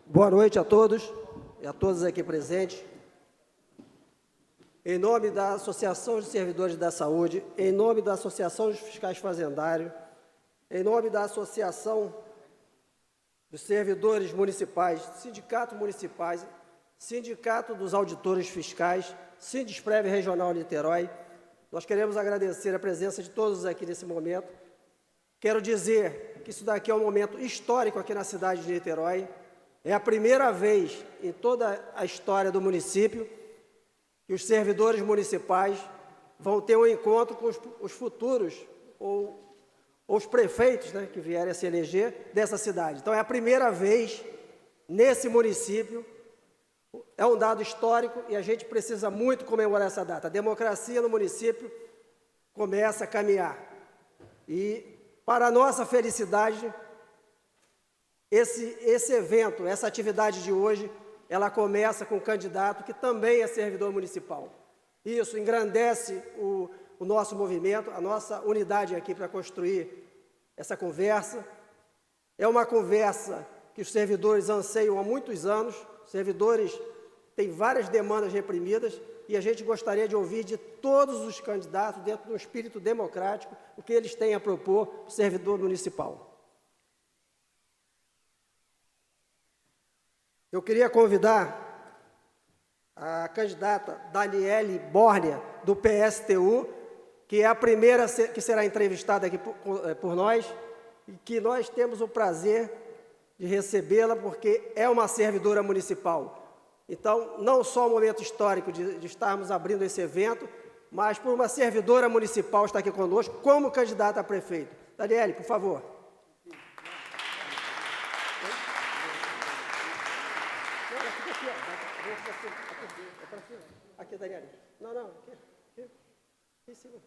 Boa noite a todos e a todas aqui presentes. Em nome da Associação de Servidores da Saúde, em nome da Associação dos Fiscais Fazendários, em nome da Associação dos Servidores Municipais, Sindicato Municipais, Sindicato dos Auditores Fiscais, Sindesprev Regional Niterói, nós queremos agradecer a presença de todos aqui nesse momento. Quero dizer que isso daqui é um momento histórico aqui na cidade de Niterói. É a primeira vez em toda a história do município que os servidores municipais vão ter um encontro com os futuros ou os prefeitos, né, que vierem a se eleger dessa cidade. Então, é a primeira vez nesse município. É um dado histórico e a gente precisa muito comemorar essa data. A democracia no município começa a caminhar. E, para a nossa felicidade, esse evento, essa atividade de hoje, ela começa com um candidato que também é servidor municipal. Isso engrandece o nosso movimento, a nossa unidade aqui para construir essa conversa. É uma conversa que os servidores anseiam há muitos anos. Os servidores têm várias demandas reprimidas e a gente gostaria de ouvir de todos os candidatos, dentro de um espírito democrático, o que eles têm a propor para o servidor municipal. Eu queria convidar a candidata Daniele Bórnia, do PSTU, que é a primeira que será entrevistada aqui por nós, e que nós temos o prazer de recebê-la, porque é uma servidora municipal. Então, não só o momento histórico de estarmos abrindo esse evento, mas por uma servidora municipal estar aqui conosco, como candidata a prefeito. Daniele, por favor. Aqui, Daniele. Não, aqui em cima.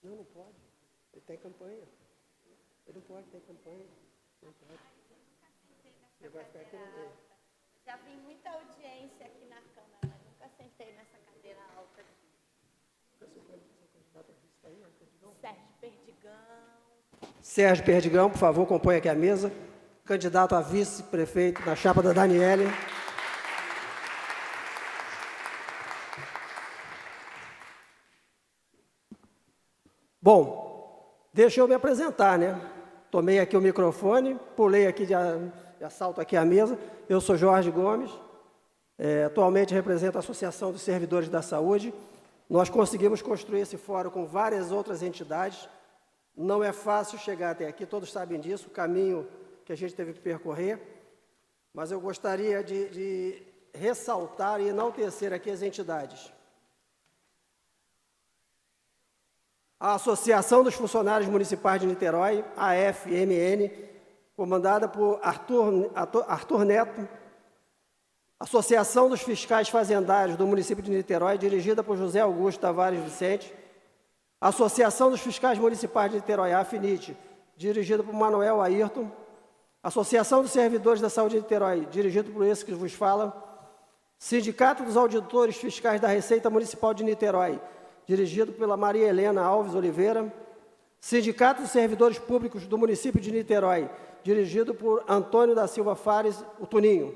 Não pode. Ele tem campanha. Ele não pode ter campanha. Não pode. Ele vai ficar aqui no meio. Já vi muita audiência aqui na Câmara, mas nunca sentei nessa cadeira alta aqui. Sérgio Perdigão. Sérgio Perdigão, por favor, compõe aqui a mesa. Candidato a vice-prefeito na chapa da Daniele. Bom, deixa eu me apresentar, né? Tomei aqui o microfone, pulei aqui de assalto aqui à mesa. Eu sou Jorge Gomes, atualmente represento a Associação dos Servidores da Saúde. Nós conseguimos construir esse fórum com várias outras entidades. Não é fácil chegar até aqui, todos sabem disso, o caminho que a gente teve que percorrer. Mas eu gostaria de ressaltar e enaltecer aqui as entidades. A Associação dos Funcionários Municipais de Niterói, AFMN, comandada por Arthur Neto. Associação dos Fiscais Fazendários do município de Niterói, dirigida por José Augusto Tavares Vicente. Associação dos Fiscais Municipais de Niterói, AFNIT, dirigida por Manuel Ayrton. Associação dos Servidores da Saúde de Niterói, dirigido por esse que vos fala. Sindicato dos Auditores Fiscais da Receita Municipal de Niterói, dirigido pela Maria Helena Alves Oliveira. Sindicato dos Servidores Públicos do município de Niterói, dirigido por Antônio da Silva Fares, o Tuninho.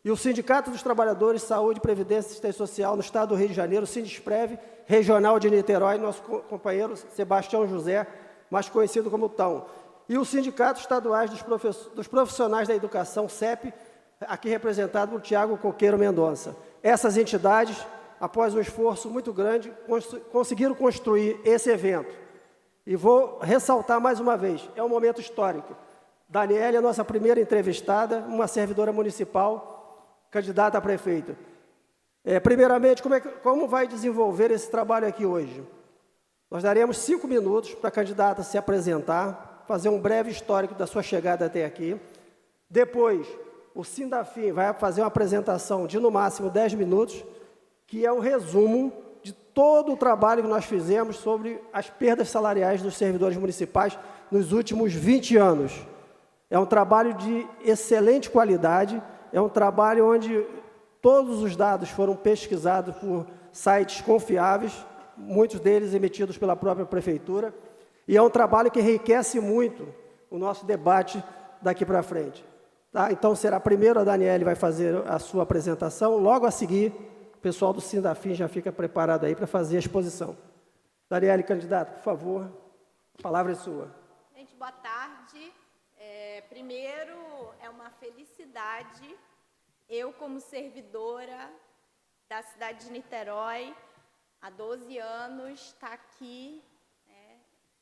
E o Sindicato dos Trabalhadores, Saúde, Previdência e Assistência Social no Estado do Rio de Janeiro, Sindesprev Regional de Niterói, nosso companheiro Sebastião José, mais conhecido como Tão. E o Sindicato Estaduais dos Profissionais da Educação, CEP, aqui representado por Tiago Coqueiro Mendonça. Essas entidades, após um esforço muito grande, conseguiram construir esse evento. E vou ressaltar mais uma vez, é um momento histórico. Daniele é a nossa primeira entrevistada, uma servidora municipal, candidata a prefeito. Primeiramente, como vai desenvolver esse trabalho aqui hoje? Nós daremos 5 minutos para a candidata se apresentar, fazer um breve histórico da sua chegada até aqui. Depois, o Sindafim vai fazer uma apresentação de, no máximo, 10 minutos, que é um resumo de todo o trabalho que nós fizemos sobre as perdas salariais dos servidores municipais nos últimos 20 anos. É um trabalho de excelente qualidade, é um trabalho onde todos os dados foram pesquisados por sites confiáveis, muitos deles emitidos pela própria Prefeitura, e é um trabalho que enriquece muito o nosso debate daqui para frente. Tá? Então, será primeiro a Daniele vai fazer a sua apresentação, logo a seguir, o pessoal do Sindafim já fica preparado aí para fazer a exposição. Daniele, candidato, por favor, a palavra é sua. Gente, boa tarde. Primeiro, é uma felicidade eu, como servidora da cidade de Niterói, há 12 anos, estar aqui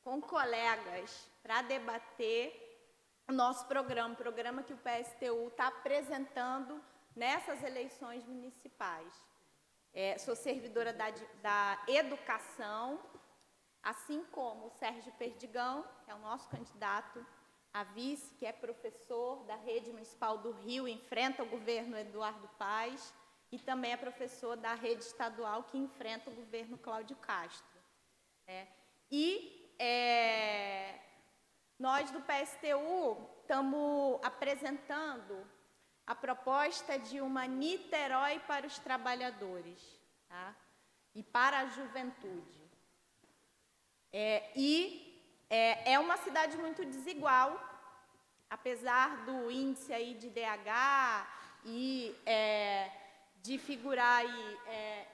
com colegas para debater o nosso programa, o programa que o PSTU está apresentando nessas eleições municipais. Sou servidora da educação, assim como o Sérgio Perdigão, que é o nosso candidato a vice, que é professor da Rede Municipal do Rio, enfrenta o governo Eduardo Paes, e também é professor da Rede Estadual, que enfrenta o governo Cláudio Castro. Nós do PSTU estamos apresentando a proposta de uma Niterói para os trabalhadores, tá? E para a juventude. É uma cidade muito desigual, apesar do índice aí de DH e de figurar aí,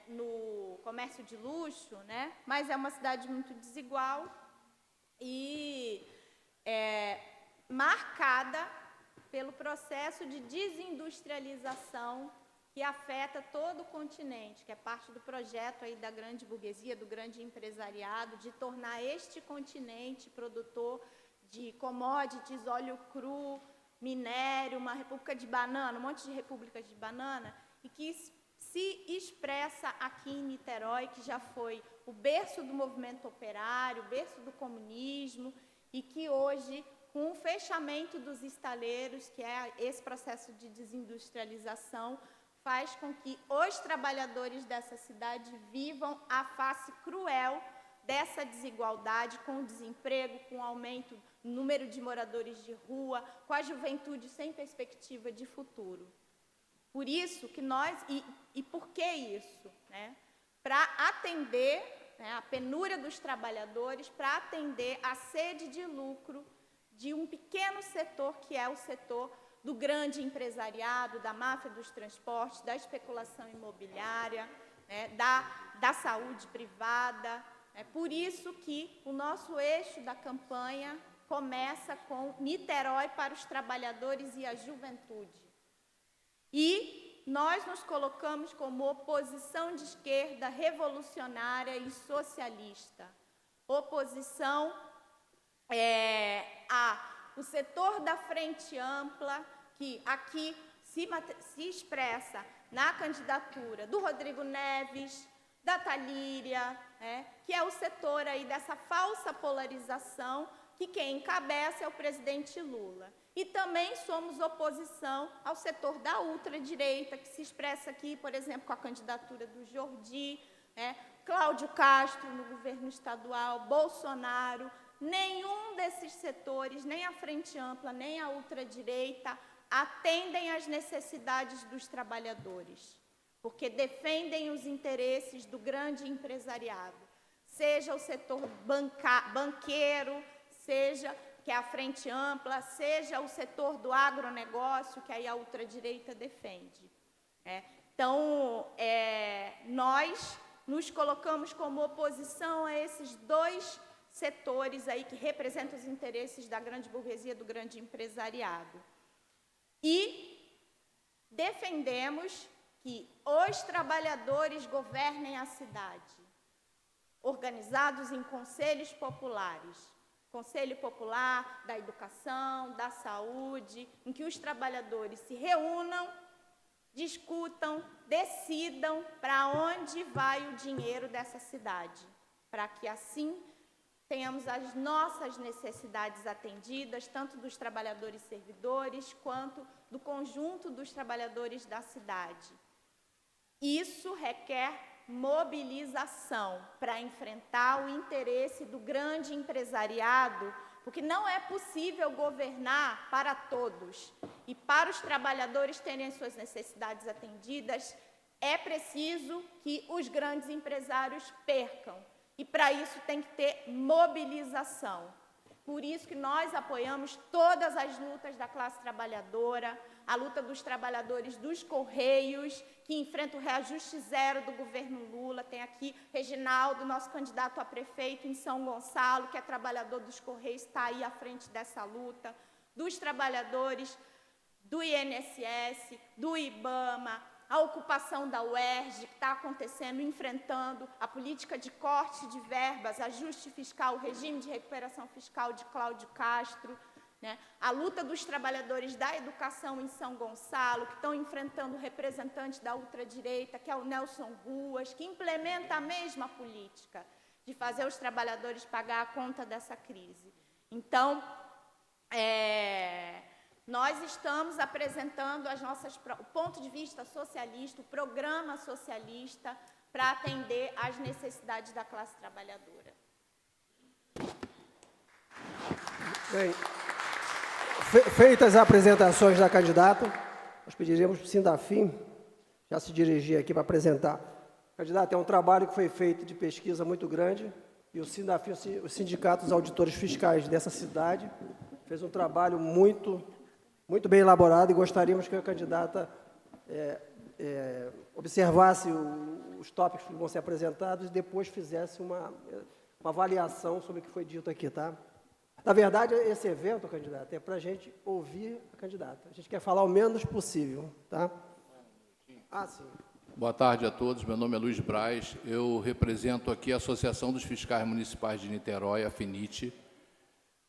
no comércio de luxo, né? Mas é uma cidade muito desigual e marcada pelo processo de desindustrialização que afeta todo o continente, que é parte do projeto aí da grande burguesia, do grande empresariado, de tornar este continente produtor de commodities, óleo cru, minério, uma república de banana, um monte de repúblicas de banana, e que se expressa aqui em Niterói, que já foi o berço do movimento operário, o berço do comunismo, e que hoje, com o fechamento dos estaleiros, que é esse processo de desindustrialização, faz com que os trabalhadores dessa cidade vivam a face cruel dessa desigualdade, com o desemprego, com o aumento do número de moradores de rua, com a juventude sem perspectiva de futuro. Por isso que nós, e por que isso? Né? Para atender a penúria dos trabalhadores, para atender a sede de lucro de um pequeno setor, que é o setor do grande empresariado, da máfia dos transportes, da especulação imobiliária, da saúde privada. É por isso que o nosso eixo da campanha começa com Niterói para os trabalhadores e a juventude. E nós nos colocamos como oposição de esquerda revolucionária e socialista. Oposição ao setor da Frente Ampla, que aqui se expressa na candidatura do Rodrigo Neves, da Talíria, que é o setor aí dessa falsa polarização, que quem encabeça é o presidente Lula. E também somos oposição ao setor da ultradireita, que se expressa aqui, por exemplo, com a candidatura do Jordi, Cláudio Castro no governo estadual, Bolsonaro. Nenhum desses setores, nem a Frente Ampla, nem a ultradireita, atendem às necessidades dos trabalhadores, porque defendem os interesses do grande empresariado, seja o setor banqueiro, seja que é a Frente Ampla, seja o setor do agronegócio, que aí a ultradireita defende. Então, nós nos colocamos como oposição a esses dois setores aí que representam os interesses da grande burguesia, do grande empresariado. E defendemos que os trabalhadores governem a cidade, organizados em conselhos populares, Conselho Popular da Educação, da Saúde, em que os trabalhadores se reúnam, discutam, decidam para onde vai o dinheiro dessa cidade, para que assim tenhamos as nossas necessidades atendidas, tanto dos trabalhadores servidores, quanto do conjunto dos trabalhadores da cidade. Isso requer mobilização para enfrentar o interesse do grande empresariado, porque não é possível governar para todos. E para os trabalhadores terem as suas necessidades atendidas, é preciso que os grandes empresários percam. E para isso tem que ter mobilização. Por isso que nós apoiamos todas as lutas da classe trabalhadora, a luta dos trabalhadores dos Correios, que enfrentam o reajuste zero do governo Lula. Tem aqui Reginaldo, nosso candidato a prefeito em São Gonçalo, que é trabalhador dos Correios, está aí à frente dessa luta. Dos trabalhadores do INSS, do IBAMA, a ocupação da UERJ, que está acontecendo, enfrentando a política de corte de verbas, ajuste fiscal, o regime de recuperação fiscal de Cláudio Castro, né? A luta dos trabalhadores da educação em São Gonçalo, que estão enfrentando o representante da ultradireita, que é o Nelson Ruas, que implementa a mesma política de fazer os trabalhadores pagar a conta dessa crise. Então, nós estamos apresentando o ponto de vista socialista, o programa socialista, para atender às necessidades da classe trabalhadora. Bem, feitas as apresentações da candidata, nós pediríamos para o Sindafim já se dirigir aqui para apresentar. Candidata, é um trabalho que foi feito de pesquisa muito grande, e o Sindafim, os sindicatos auditores fiscais dessa cidade, fez um trabalho muito bem elaborado, e gostaríamos que a candidata observasse os tópicos que vão ser apresentados e depois fizesse uma avaliação sobre o que foi dito aqui, tá? Na verdade, esse evento, candidato, é para a gente ouvir a candidata. A gente quer falar o menos possível, tá? Sim. Boa tarde a todos, meu nome é Luiz Braz, eu represento aqui a Associação dos Fiscais Municipais de Niterói, a FINIT.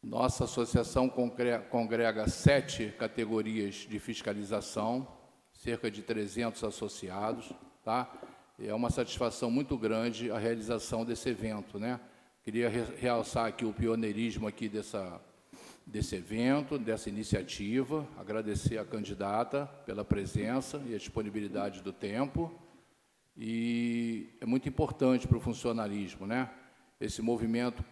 Nossa associação congrega 7 categorias de fiscalização, cerca de 300 associados, tá? É uma satisfação muito grande a realização desse evento, né? Queria realçar aqui o pioneirismo aqui desse evento, dessa iniciativa, agradecer à candidata pela presença e a disponibilidade do tempo, e é muito importante para o funcionalismo, né? Esse movimento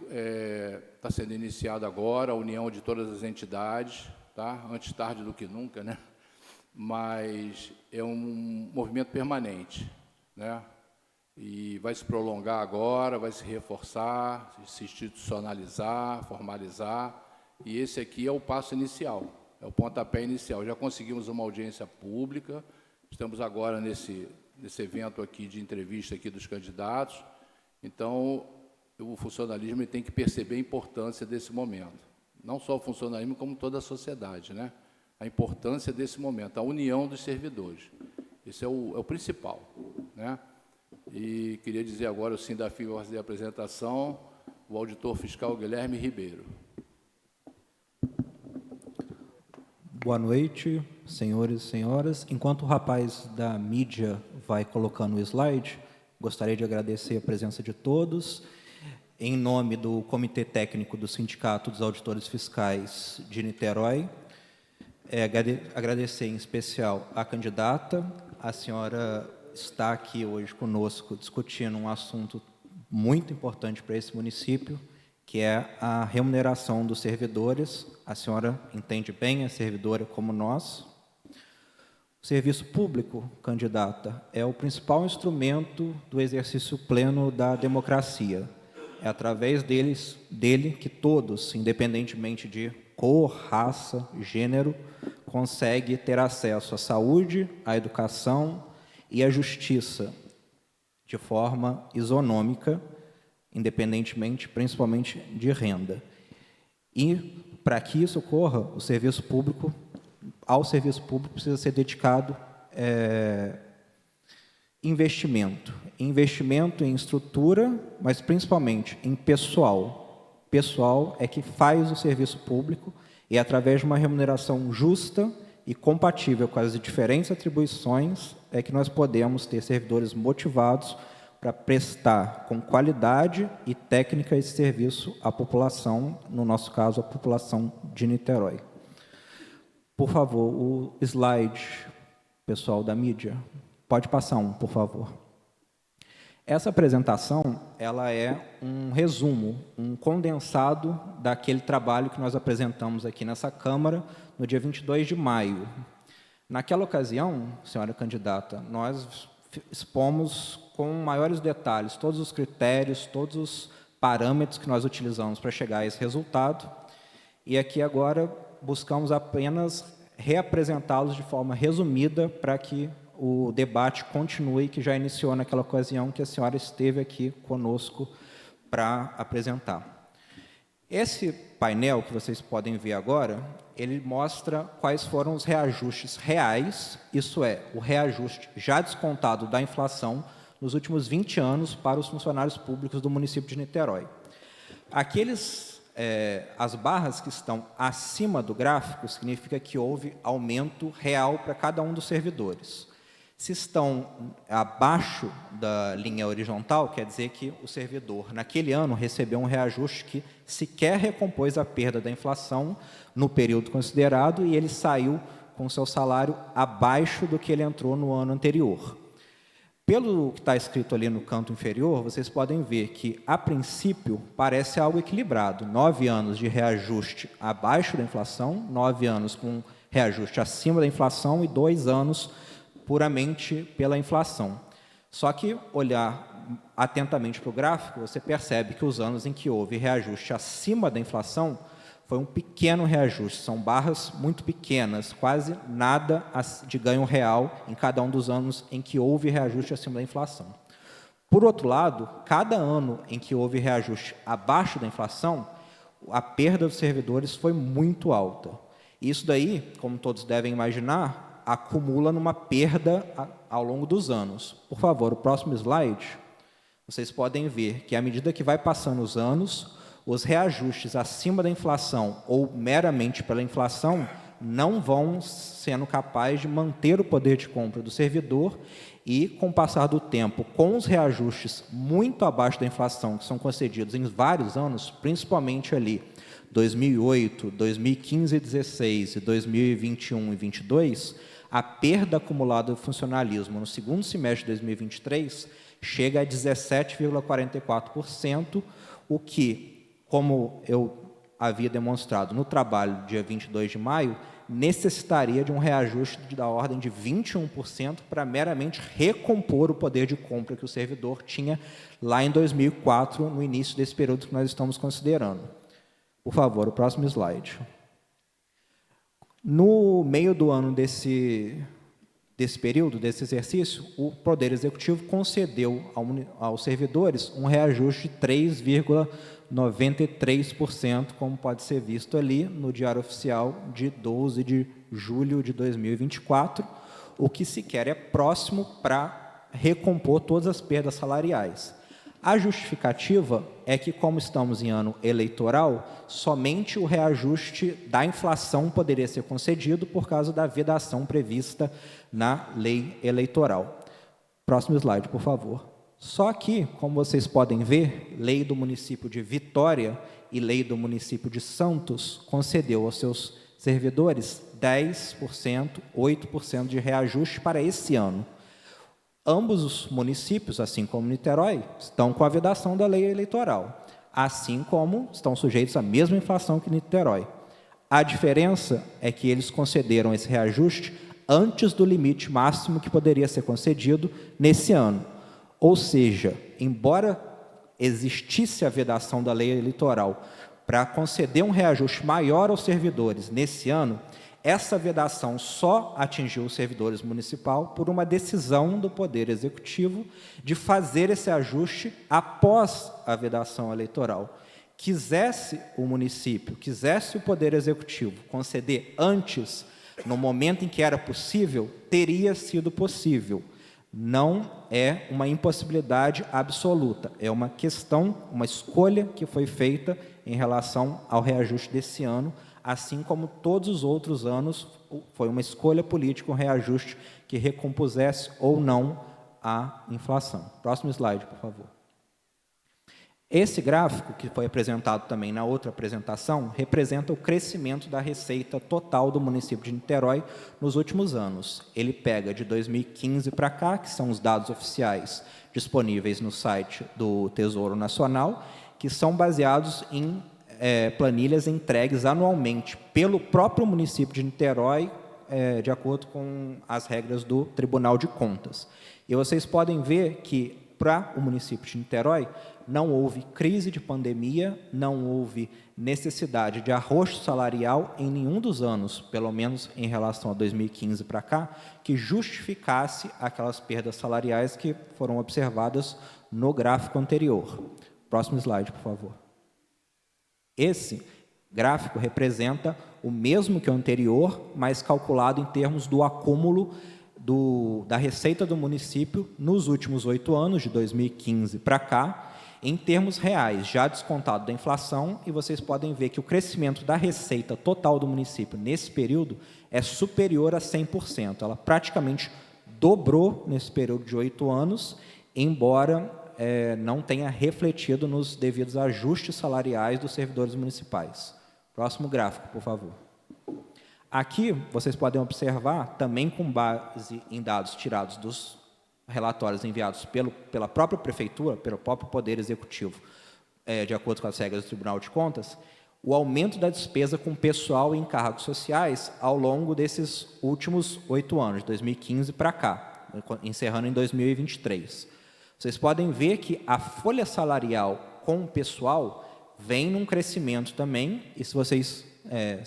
está sendo iniciado agora, a união de todas as entidades, tá? Antes tarde do que nunca, né? Mas é um movimento permanente, né? E vai se prolongar agora, vai se reforçar, se institucionalizar, formalizar, e esse aqui é o passo inicial, é o pontapé inicial. Já conseguimos uma audiência pública, estamos agora nesse evento aqui de entrevista aqui dos candidatos, então o funcionalismo tem que perceber a importância desse momento, não só o funcionalismo, como toda a sociedade, né? A importância desse momento, a união dos servidores, esse é o principal, né? E queria dizer agora, o Sindafim vai fazer a apresentação, o auditor fiscal Guilherme Ribeiro. Boa noite, senhores e senhoras. Enquanto o rapaz da mídia vai colocando o slide, gostaria de agradecer a presença de todos. Em nome do Comitê Técnico do Sindicato dos Auditores Fiscais de Niterói, agradecer em especial à candidata. A senhora está aqui hoje conosco discutindo um assunto muito importante para esse município, que é a remuneração dos servidores. A senhora entende bem, é servidora como nós. O serviço público, candidata, é o principal instrumento do exercício pleno da democracia. É através dele que todos, independentemente de cor, raça, gênero, conseguem ter acesso à saúde, à educação e à justiça de forma isonômica, independentemente, principalmente, de renda. E, para que isso ocorra, ao serviço público precisa ser dedicado investimento em estrutura, mas principalmente em pessoal. Pessoal é que faz o serviço público, e através de uma remuneração justa e compatível com as diferentes atribuições é que nós podemos ter servidores motivados para prestar com qualidade e técnica esse serviço à população, no nosso caso, a população de Niterói. Por favor, o slide, pessoal da mídia, pode passar um, por favor. Essa apresentação, ela é um resumo, um condensado daquele trabalho que nós apresentamos aqui nessa Câmara no dia 22 de maio. Naquela ocasião, senhora candidata, nós expomos com maiores detalhes todos os critérios, todos os parâmetros que nós utilizamos para chegar a esse resultado, e aqui agora buscamos apenas reapresentá-los de forma resumida para que o debate continue, que já iniciou naquela ocasião que a senhora esteve aqui conosco para apresentar. Esse painel que vocês podem ver agora, ele mostra quais foram os reajustes reais, isso é, o reajuste já descontado da inflação nos últimos 20 anos para os funcionários públicos do município de Niterói. As barras que estão acima do gráfico significa que houve aumento real para cada um dos servidores. Se estão abaixo da linha horizontal, quer dizer que o servidor, naquele ano, recebeu um reajuste que sequer recompôs a perda da inflação no período considerado e ele saiu com seu salário abaixo do que ele entrou no ano anterior. Pelo que está escrito ali no canto inferior, vocês podem ver que, a princípio, parece algo equilibrado. 9 anos de reajuste abaixo da inflação, 9 anos com reajuste acima da inflação e 2 anos puramente pela inflação. Só que, olhar atentamente para o gráfico, você percebe que os anos em que houve reajuste acima da inflação foi um pequeno reajuste, são barras muito pequenas, quase nada de ganho real em cada um dos anos em que houve reajuste acima da inflação. Por outro lado, cada ano em que houve reajuste abaixo da inflação, a perda dos servidores foi muito alta. Isso daí, como todos devem imaginar, acumula numa perda ao longo dos anos. Por favor, o próximo slide. Vocês podem ver que, à medida que vai passando os anos, os reajustes acima da inflação ou meramente pela inflação não vão sendo capazes de manter o poder de compra do servidor e, com o passar do tempo, com os reajustes muito abaixo da inflação que são concedidos em vários anos, principalmente ali 2008, 2015 e 2016 e 2021 e 2022, a perda acumulada do funcionalismo no segundo semestre de 2023 chega a 17,44%, o que, como eu havia demonstrado no trabalho dia 22 de maio, necessitaria de um reajuste da ordem de 21% para meramente recompor o poder de compra que o servidor tinha lá em 2004, no início desse período que nós estamos considerando. Por favor, o próximo slide. No meio do ano desse período, desse exercício, o Poder Executivo concedeu aos servidores um reajuste de 3,93%, como pode ser visto ali no Diário Oficial de 12 de julho de 2024, o que sequer é próximo para recompor todas as perdas salariais. A justificativa é que, como estamos em ano eleitoral, somente o reajuste da inflação poderia ser concedido por causa da vedação prevista na lei eleitoral. Próximo slide, por favor. Só que, como vocês podem ver, lei do município de Vitória e lei do município de Santos concedeu aos seus servidores 10%, 8% de reajuste para esse ano. Ambos os municípios, assim como Niterói, estão com a vedação da lei eleitoral, assim como estão sujeitos à mesma inflação que Niterói. A diferença é que eles concederam esse reajuste antes do limite máximo que poderia ser concedido nesse ano. Ou seja, embora existisse a vedação da lei eleitoral para conceder um reajuste maior aos servidores nesse ano, essa vedação só atingiu os servidores municipais por uma decisão do Poder Executivo de fazer esse ajuste após a vedação eleitoral. Quisesse o município, quisesse o Poder Executivo conceder antes, no momento em que era possível, teria sido possível. Não é uma impossibilidade absoluta, é uma questão, uma escolha que foi feita em relação ao reajuste desse ano, assim como todos os outros anos, foi uma escolha política, um reajuste que recompusesse ou não a inflação. Próximo slide, por favor. Esse gráfico, que foi apresentado também na outra apresentação, representa o crescimento da receita total do município de Niterói nos últimos anos. Ele pega de 2015 para cá, que são os dados oficiais disponíveis no site do Tesouro Nacional, que são baseados em planilhas entregues anualmente pelo próprio município de Niterói, de acordo com as regras do Tribunal de Contas. E vocês podem ver que, para o município de Niterói, não houve crise de pandemia, não houve necessidade de arroxo salarial em nenhum dos anos, pelo menos em relação a 2015 para cá, que justificasse aquelas perdas salariais que foram observadas no gráfico anterior. Próximo slide, por favor. Esse gráfico representa o mesmo que o anterior, mas calculado em termos do acúmulo da receita do município nos últimos 8 anos, de 2015 para cá, em termos reais, já descontado da inflação, e vocês podem ver que o crescimento da receita total do município nesse período é superior a 100%. Ela praticamente dobrou nesse período de 8 anos, embora não tenha refletido nos devidos ajustes salariais dos servidores municipais. Próximo gráfico, por favor. Aqui, vocês podem observar, também com base em dados tirados dos relatórios enviados pela própria Prefeitura, pelo próprio Poder Executivo, de acordo com as regras do Tribunal de Contas, o aumento da despesa com pessoal e encargos sociais ao longo desses últimos 8 anos, de 2015 para cá, encerrando em 2023. Vocês podem ver que a folha salarial com o pessoal vem num crescimento também, e se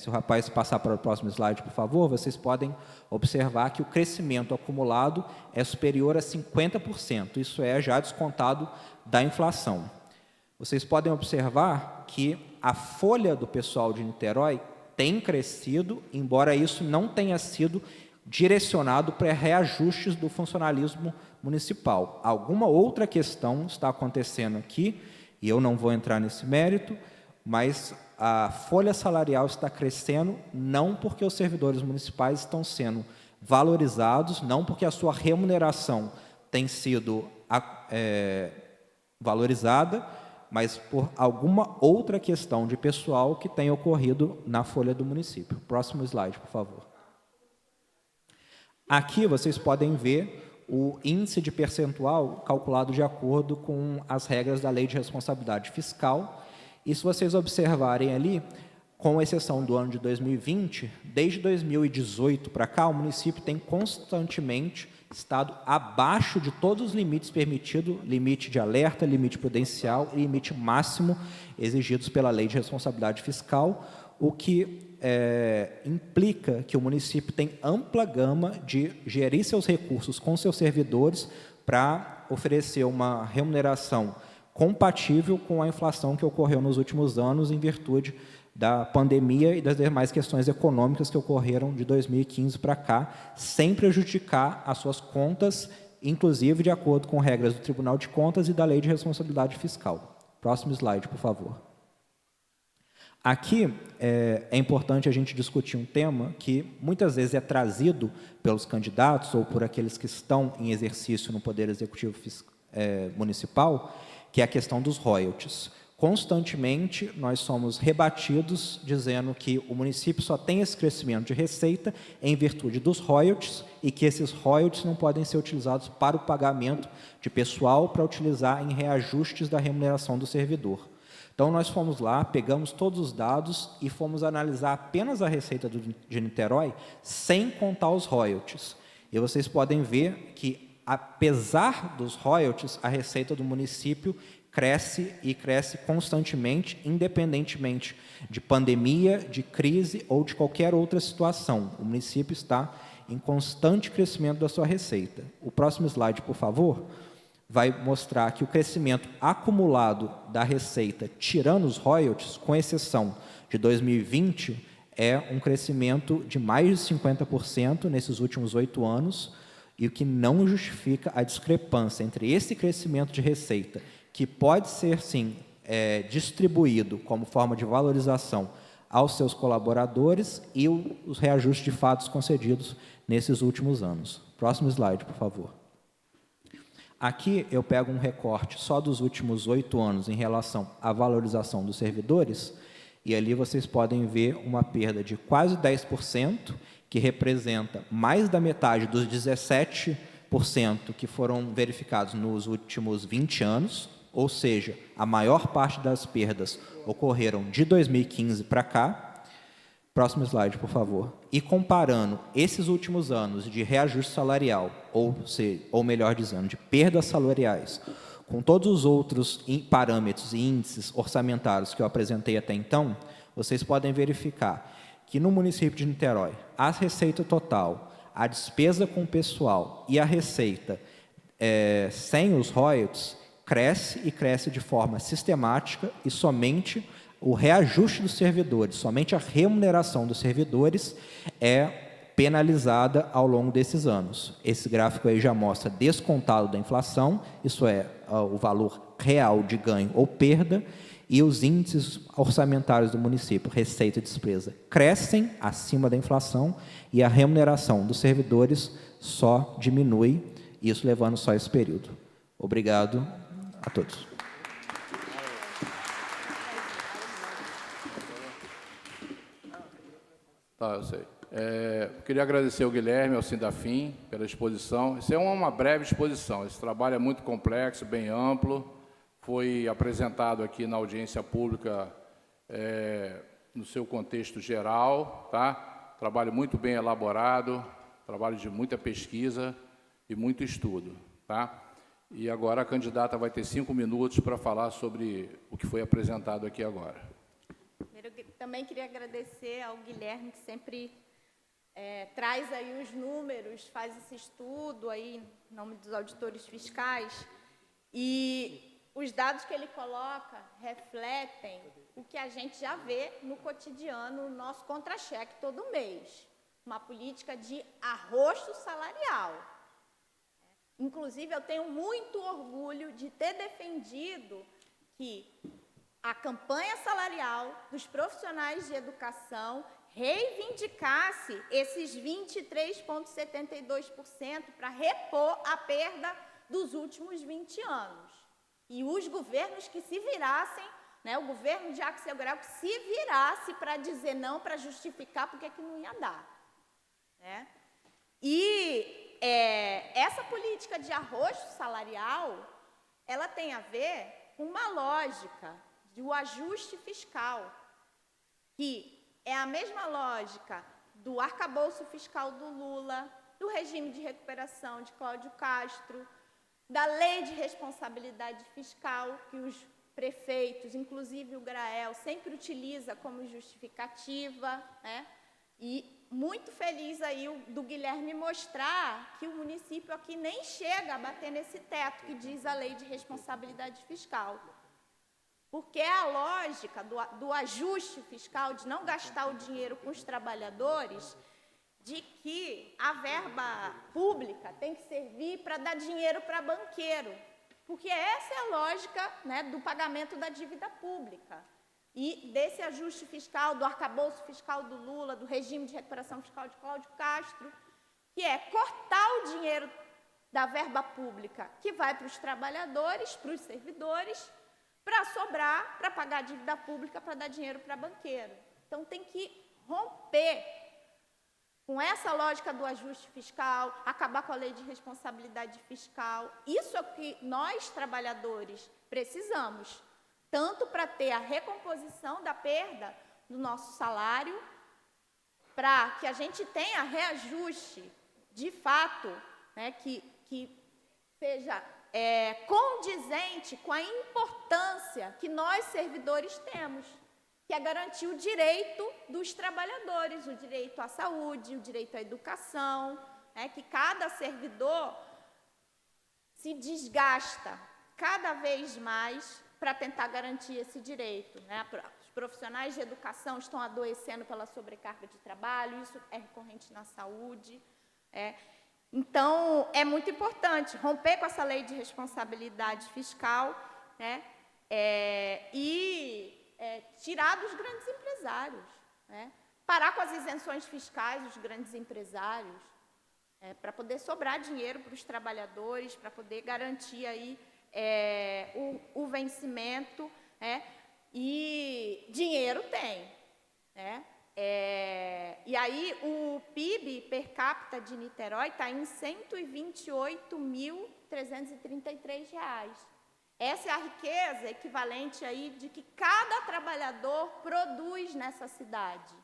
o rapaz passar para o próximo slide, por favor, vocês podem observar que o crescimento acumulado é superior a 50%, isso é já descontado da inflação. Vocês podem observar que a folha do pessoal de Niterói tem crescido, embora isso não tenha sido direcionado para reajustes do funcionalismo municipal. Alguma outra questão está acontecendo aqui, e eu não vou entrar nesse mérito, mas a folha salarial está crescendo não porque os servidores municipais estão sendo valorizados, não porque a sua remuneração tem sido valorizada, mas por alguma outra questão de pessoal que tem ocorrido na folha do município. Próximo slide, por favor. Aqui vocês podem ver o índice de percentual calculado de acordo com as regras da Lei de Responsabilidade Fiscal. E se vocês observarem ali, com exceção do ano de 2020, desde 2018 para cá, o município tem constantemente estado abaixo de todos os limites permitidos, limite de alerta, limite prudencial e limite máximo exigidos pela Lei de Responsabilidade Fiscal, o que implica que o município tem ampla gama de gerir seus recursos com seus servidores para oferecer uma remuneração compatível com a inflação que ocorreu nos últimos anos em virtude da pandemia e das demais questões econômicas que ocorreram de 2015 para cá, sem prejudicar as suas contas, inclusive de acordo com regras do Tribunal de Contas e da Lei de Responsabilidade Fiscal. Próximo slide, por favor. Aqui é importante a gente discutir um tema que muitas vezes é trazido pelos candidatos ou por aqueles que estão em exercício no Poder Executivo Municipal, que é a questão dos royalties. Constantemente, nós somos rebatidos dizendo que o município só tem esse crescimento de receita em virtude dos royalties e que esses royalties não podem ser utilizados para o pagamento de pessoal para utilizar em reajustes da remuneração do servidor. Então, nós fomos lá, pegamos todos os dados e fomos analisar apenas a receita de Niterói, sem contar os royalties. E vocês podem ver que, apesar dos royalties, a receita do município cresce e cresce constantemente, independentemente de pandemia, de crise ou de qualquer outra situação. O município está em constante crescimento da sua receita. O próximo slide, por favor, vai mostrar que o crescimento acumulado da receita, tirando os royalties, com exceção de 2020, é um crescimento de mais de 50% nesses últimos 8 anos, e o que não justifica a discrepância entre esse crescimento de receita, que pode ser, sim, distribuído como forma de valorização aos seus colaboradores, e os reajustes de fatos concedidos nesses últimos anos. Próximo slide, por favor. Aqui eu pego um recorte só dos últimos 8 anos em relação à valorização dos servidores, e ali vocês podem ver uma perda de quase 10%, que representa mais da metade dos 17% que foram verificados nos últimos 20 anos, ou seja, a maior parte das perdas ocorreram de 2015 para cá. Próximo slide, por favor. E comparando esses últimos anos de reajuste salarial, ou melhor dizendo, de perdas salariais, com todos os outros parâmetros e índices orçamentários que eu apresentei até então, vocês podem verificar que no município de Niterói, a receita total, a despesa com o pessoal e a receita sem os royalties cresce e cresce de forma sistemática, e somente o reajuste dos servidores, somente a remuneração dos servidores é penalizada ao longo desses anos. Esse gráfico aí já mostra descontado da inflação, isso é, o valor real de ganho ou perda, e os índices orçamentários do município, receita e despesa, crescem acima da inflação, e a remuneração dos servidores só diminui, isso levando só esse período. Obrigado a todos. Tá, eu sei. Queria agradecer ao Guilherme, ao Sindafim, pela exposição. Isso é uma breve exposição. Esse trabalho é muito complexo, bem amplo. Foi apresentado aqui na audiência pública no seu contexto geral, tá? Trabalho muito bem elaborado, trabalho de muita pesquisa e muito estudo, tá? E agora a candidata vai ter 5 minutos para falar sobre o que foi apresentado aqui agora. Primeiro, também queria agradecer ao Guilherme, que sempre traz aí os números, faz esse estudo aí em nome dos auditores fiscais, e os dados que ele coloca refletem o que a gente já vê no cotidiano, no nosso contra-cheque todo mês. Uma política de arrocho salarial. Inclusive, eu tenho muito orgulho de ter defendido que a campanha salarial dos profissionais de educação reivindicasse esses 23,72% para repor a perda dos últimos 20 anos. E os governos que se virassem, né, o governo de Axel Grau que se virasse para dizer não, para justificar porque que não ia dar. Né? E essa política de arrocho salarial, ela tem a ver com uma lógica do ajuste fiscal, que é a mesma lógica do arcabouço fiscal do Lula, do regime de recuperação de Cláudio Castro, da lei de responsabilidade fiscal, que os prefeitos, inclusive o Grael, sempre utiliza como justificativa, né? E muito feliz aí do Guilherme mostrar que o município aqui nem chega a bater nesse teto que diz a lei de responsabilidade fiscal. Porque é a lógica do ajuste fiscal, de não gastar o dinheiro com os trabalhadores, de que a verba pública tem que servir para dar dinheiro para banqueiro, porque essa é a lógica, né, do pagamento da dívida pública e desse ajuste fiscal, do arcabouço fiscal do Lula, do regime de recuperação fiscal de Cláudio Castro, que é cortar o dinheiro da verba pública que vai para os trabalhadores, para os servidores, para sobrar, para pagar a dívida pública, para dar dinheiro para banqueiro. Então, tem que romper com essa lógica do ajuste fiscal, acabar com a lei de responsabilidade fiscal. Isso é o que nós, trabalhadores, precisamos, tanto para ter a recomposição da perda do nosso salário, para que a gente tenha reajuste, de fato, né, que seja condizente com a importância que nós, servidores, temos, que é garantir o direito dos trabalhadores, o direito à saúde, o direito à educação, né, que cada servidor se desgasta cada vez mais para tentar garantir esse direito. Né? Os profissionais de educação estão adoecendo pela sobrecarga de trabalho, isso é recorrente na saúde. Então, é muito importante romper com essa lei de responsabilidade fiscal, né, tirar dos grandes empresários, né? Parar com as isenções fiscais dos grandes empresários, para poder sobrar dinheiro para os trabalhadores, para poder garantir aí, o vencimento, né? E dinheiro tem. Né? E aí o PIB per capita de Niterói está em R$ 128.333. Essa é a riqueza equivalente aí de que cada trabalhador produz nessa cidade.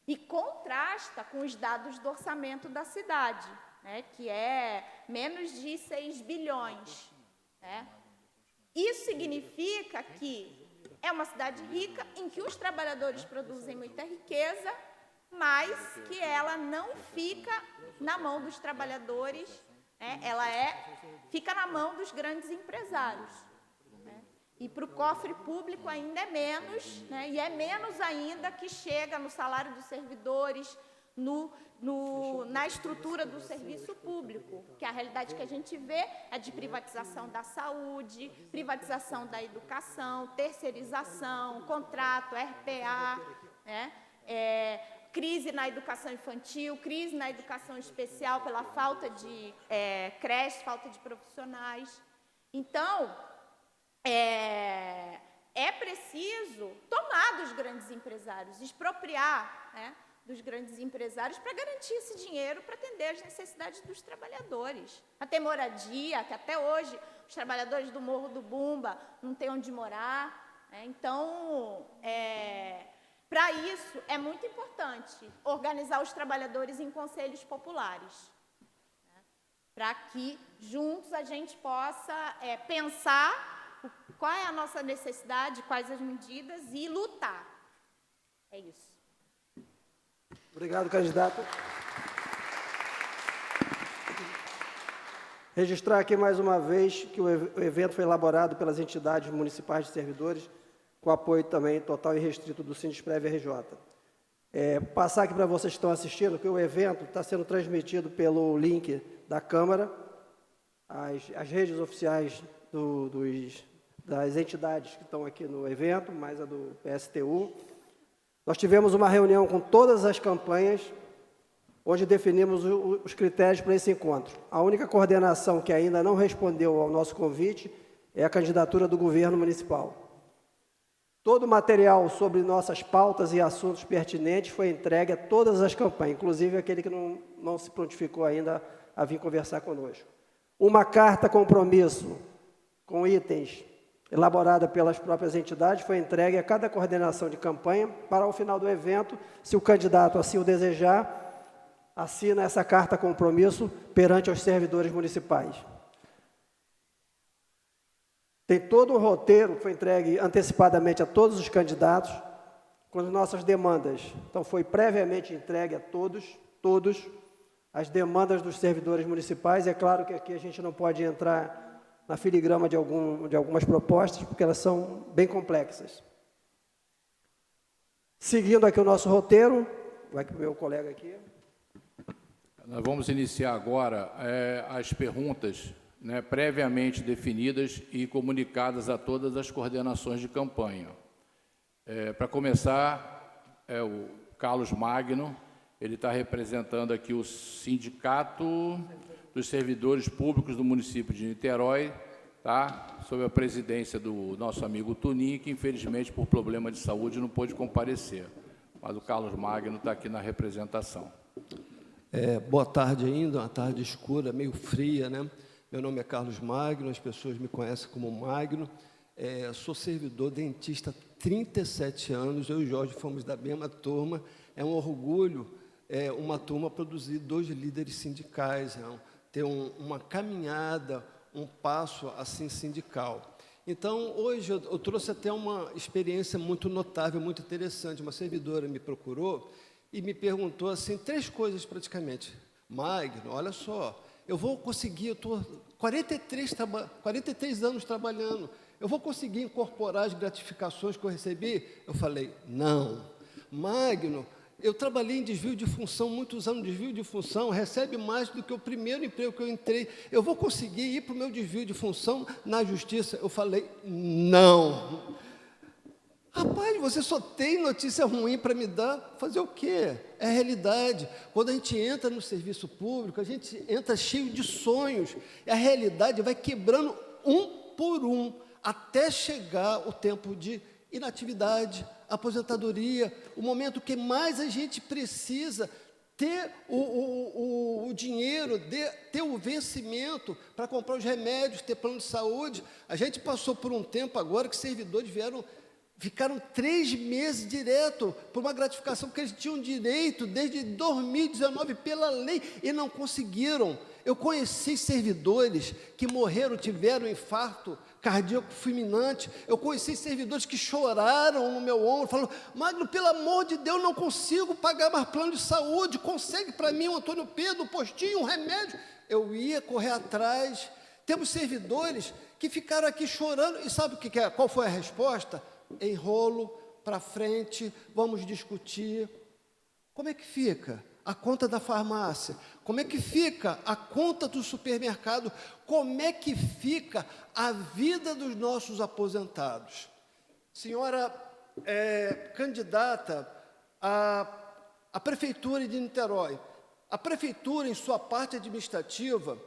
E contrasta com os dados do orçamento da cidade, né, que é menos de 6 bilhões. Né? Isso significa que é uma cidade rica em que os trabalhadores produzem muita riqueza, mas que ela não fica na mão dos trabalhadores, né? Ela fica na mão dos grandes empresários, né? E para o cofre público ainda é menos, né? E é menos ainda que chega no salário dos servidores, na estrutura do serviço público, que a realidade que a gente vê é de privatização da saúde, privatização da educação, terceirização, contrato, RPA, né? Crise na educação infantil, crise na educação especial pela falta de creches, falta de profissionais. Então, é preciso tomar dos grandes empresários, expropriar, né, dos grandes empresários para garantir esse dinheiro para atender às necessidades dos trabalhadores. Para ter moradia, que até hoje os trabalhadores do Morro do Bumba não têm onde morar, né? Então, para isso, é muito importante organizar os trabalhadores em conselhos populares, né? Para que, juntos, a gente possa pensar qual é a nossa necessidade, quais as medidas e lutar. É isso. Obrigado, candidato. Registrar aqui mais uma vez que o evento foi elaborado pelas entidades municipais de servidores, com apoio também total e restrito do Sindesprev RJ. Passar aqui para vocês que estão assistindo que o evento está sendo transmitido pelo link da Câmara, as redes oficiais das entidades que estão aqui no evento, mais a do PSTU. Nós tivemos uma reunião com todas as campanhas, onde definimos os critérios para esse encontro. A única coordenação que ainda não respondeu ao nosso convite é a candidatura do governo municipal. Todo o material sobre nossas pautas e assuntos pertinentes foi entregue a todas as campanhas, inclusive aquele que não se prontificou ainda a vir conversar conosco. Uma carta compromisso com itens elaborada pelas próprias entidades foi entregue a cada coordenação de campanha para, ao final do evento, se o candidato assim o desejar, assina essa carta compromisso perante os servidores municipais. Tem todo um roteiro que foi entregue antecipadamente a todos os candidatos, com as nossas demandas. Então, foi previamente entregue a todos, as demandas dos servidores municipais. É claro que aqui a gente não pode entrar na filigrama de algumas propostas, porque elas são bem complexas. Seguindo aqui o nosso roteiro, vai que o meu colega aqui. Nós vamos iniciar agora as perguntas, né, previamente definidas e comunicadas a todas as coordenações de campanha. Para começar, o Carlos Magno, ele está representando aqui o Sindicato dos Servidores Públicos do município de Niterói, tá? Sob a presidência do nosso amigo Tuninho, que infelizmente por problema de saúde não pôde comparecer. Mas o Carlos Magno está aqui na representação. Boa tarde ainda, uma tarde escura, meio fria, né? Meu nome é Carlos Magno, as pessoas me conhecem como Magno. Sou servidor dentista há 37 anos, eu e o Jorge fomos da mesma turma. É um orgulho, uma turma produzir 2 líderes sindicais, ter uma caminhada, um passo assim sindical. Então, hoje eu trouxe até uma experiência muito notável, muito interessante. Uma servidora me procurou e me perguntou assim 3 coisas praticamente. Magno, olha só, eu vou conseguir, eu estou 43 anos trabalhando, eu vou conseguir incorporar as gratificações que eu recebi? Eu falei, não. Magno, eu trabalhei em desvio de função, muitos anos de desvio de função, recebe mais do que o primeiro emprego que eu entrei. Eu vou conseguir ir para o meu desvio de função na justiça? Eu falei, não. Rapaz, você só tem notícia ruim para me dar? Fazer o quê? É a realidade. Quando a gente entra no serviço público, a gente entra cheio de sonhos. E a realidade vai quebrando um por um, até chegar o tempo de inatividade, aposentadoria, o momento que mais a gente precisa ter o dinheiro, ter o vencimento para comprar os remédios, ter plano de saúde. A gente passou por um tempo agora que servidores vieram ficaram 3 meses direto por uma gratificação que eles tinham direito desde 2019 pela lei e não conseguiram. Eu conheci servidores que morreram, tiveram infarto cardíaco fulminante. Eu conheci servidores que choraram no meu ombro, falando: Magno, pelo amor de Deus, não consigo pagar mais plano de saúde, consegue para mim, o Antônio Pedro, um postinho, um remédio. Eu ia correr atrás. Temos servidores que ficaram aqui chorando, e sabe o que é? Qual foi a resposta? Enrolo, para frente, vamos discutir. Como é que fica a conta da farmácia? Como é que fica a conta do supermercado? Como é que fica a vida dos nossos aposentados? Senhora candidata à Prefeitura de Niterói, a Prefeitura, em sua parte administrativa,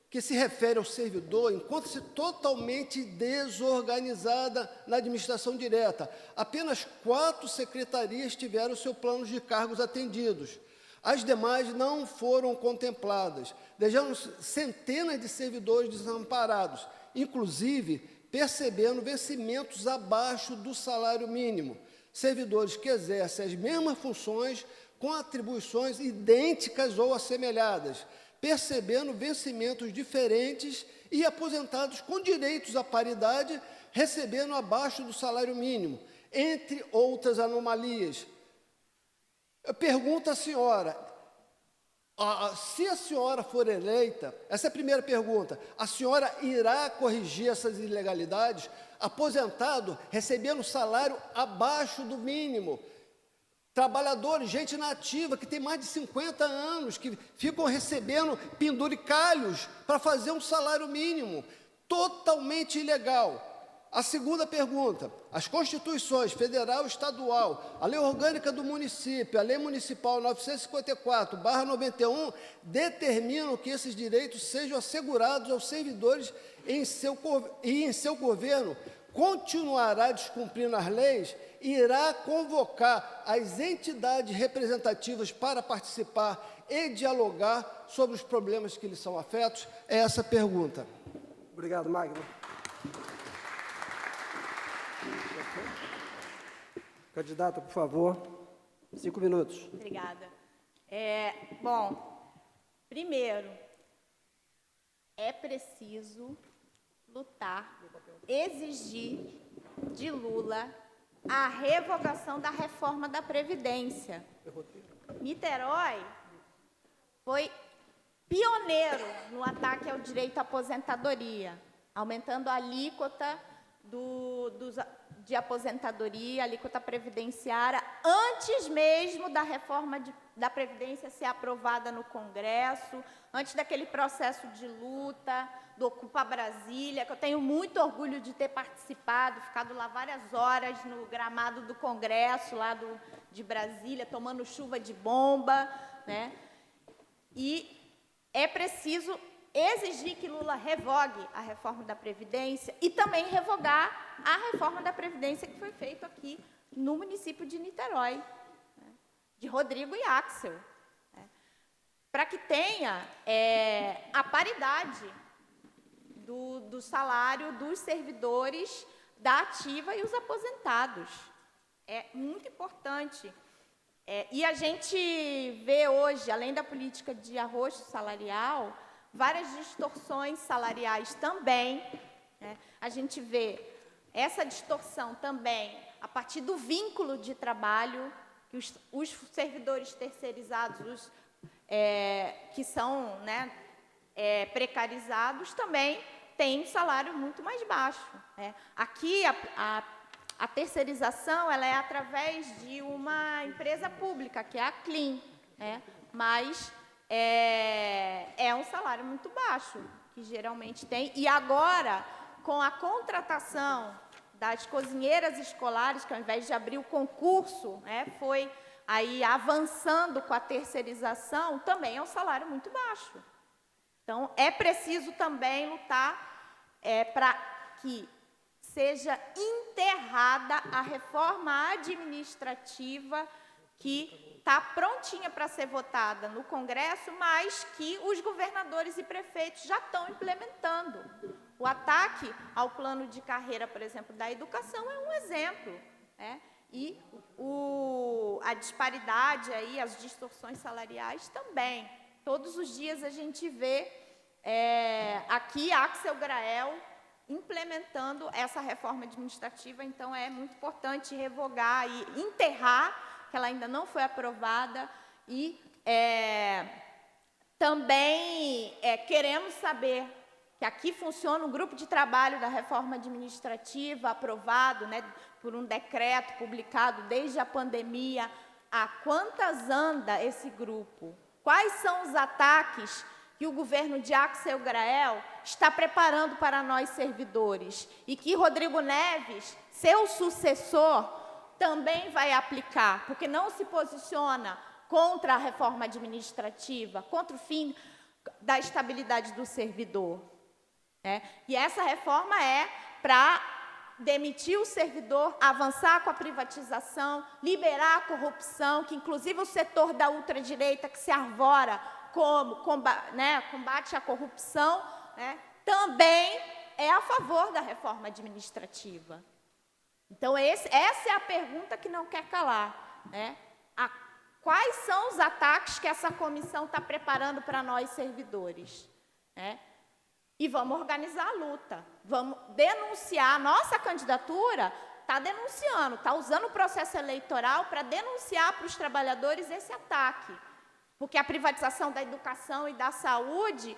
que se refere ao servidor, encontra-se totalmente desorganizada na administração direta. Apenas 4 secretarias tiveram seu plano de cargos atendidos. As demais não foram contempladas. Deixamos centenas de servidores desamparados, inclusive percebendo vencimentos abaixo do salário mínimo. Servidores que exercem as mesmas funções com atribuições idênticas ou assemelhadas, percebendo vencimentos diferentes e aposentados com direitos à paridade, recebendo abaixo do salário mínimo, entre outras anomalias. Eu pergunto à senhora, se a senhora for eleita, essa é a primeira pergunta, a senhora irá corrigir essas ilegalidades? Aposentado recebendo salário abaixo do mínimo, trabalhadores, gente nativa, que tem mais de 50 anos, que ficam recebendo penduricalhos para fazer um salário mínimo, totalmente ilegal. A segunda pergunta: as constituições federal e estadual, a lei orgânica do município, a lei municipal 954/91, determinam que esses direitos sejam assegurados aos servidores e em seu governo continuará descumprindo as leis, irá convocar as entidades representativas para participar e dialogar sobre os problemas que lhes são afetos? É essa a pergunta. Obrigado, Magno. Candidata, por favor, 5 minutos. Obrigada. Bom, primeiro, é preciso lutar, exigir de Lula a revogação da reforma da Previdência. Niterói foi pioneiro no ataque ao direito à aposentadoria, aumentando a alíquota de aposentadoria, a alíquota previdenciária, antes mesmo da reforma da Previdência ser aprovada no Congresso, antes daquele processo de luta do Ocupa Brasília, que eu tenho muito orgulho de ter participado, ficado lá várias horas no gramado do Congresso, lá de Brasília, tomando chuva de bomba, né? E é preciso exigir que Lula revogue a reforma da Previdência e também revogar a reforma da Previdência que foi feita aqui no município de Niterói, né, de Rodrigo e Axel, né, para que tenha a paridade do salário dos servidores da ativa e os aposentados. É muito importante. E a gente vê hoje, além da política de arrocho salarial, várias distorções salariais também, né? A gente vê essa distorção também a partir do vínculo de trabalho, que os servidores terceirizados, que são, né, precarizados, também têm um salário muito mais baixo, né? Aqui, a terceirização ela é através de uma empresa pública, que é a Clean, né? Mas é um salário muito baixo, que geralmente tem. E agora, com a contratação das cozinheiras escolares, que ao invés de abrir o concurso, né, foi aí avançando com a terceirização, também é um salário muito baixo. Então, é preciso também lutar para que seja enterrada a reforma administrativa que está prontinha para ser votada no Congresso, mas que os governadores e prefeitos já estão implementando. O ataque ao plano de carreira, por exemplo, da educação é um exemplo. né? E a disparidade aí, as distorções salariais também. Todos os dias a gente vê aqui Axel Grael implementando essa reforma administrativa, então é muito importante revogar e enterrar, que ela ainda não foi aprovada, e também queremos saber que aqui funciona o grupo de trabalho da reforma administrativa, aprovado, né, por um decreto publicado desde a pandemia. Há quantas anda esse grupo? Quais são os ataques que o governo de Axel Grael está preparando para nós servidores? E que Rodrigo Neves, seu sucessor, também vai aplicar, porque não se posiciona contra a reforma administrativa, contra o fim da estabilidade do servidor. E essa reforma é para demitir o servidor, avançar com a privatização, liberar a corrupção, que inclusive o setor da ultradireita que se arvora como combate à corrupção, né, também é a favor da reforma administrativa. Então, essa é a pergunta que não quer calar, né? Quais são os ataques que essa comissão está preparando para nós servidores, né? E vamos organizar a luta, vamos denunciar. A nossa candidatura está denunciando, está usando o processo eleitoral para denunciar para os trabalhadores esse ataque, porque a privatização da educação e da saúde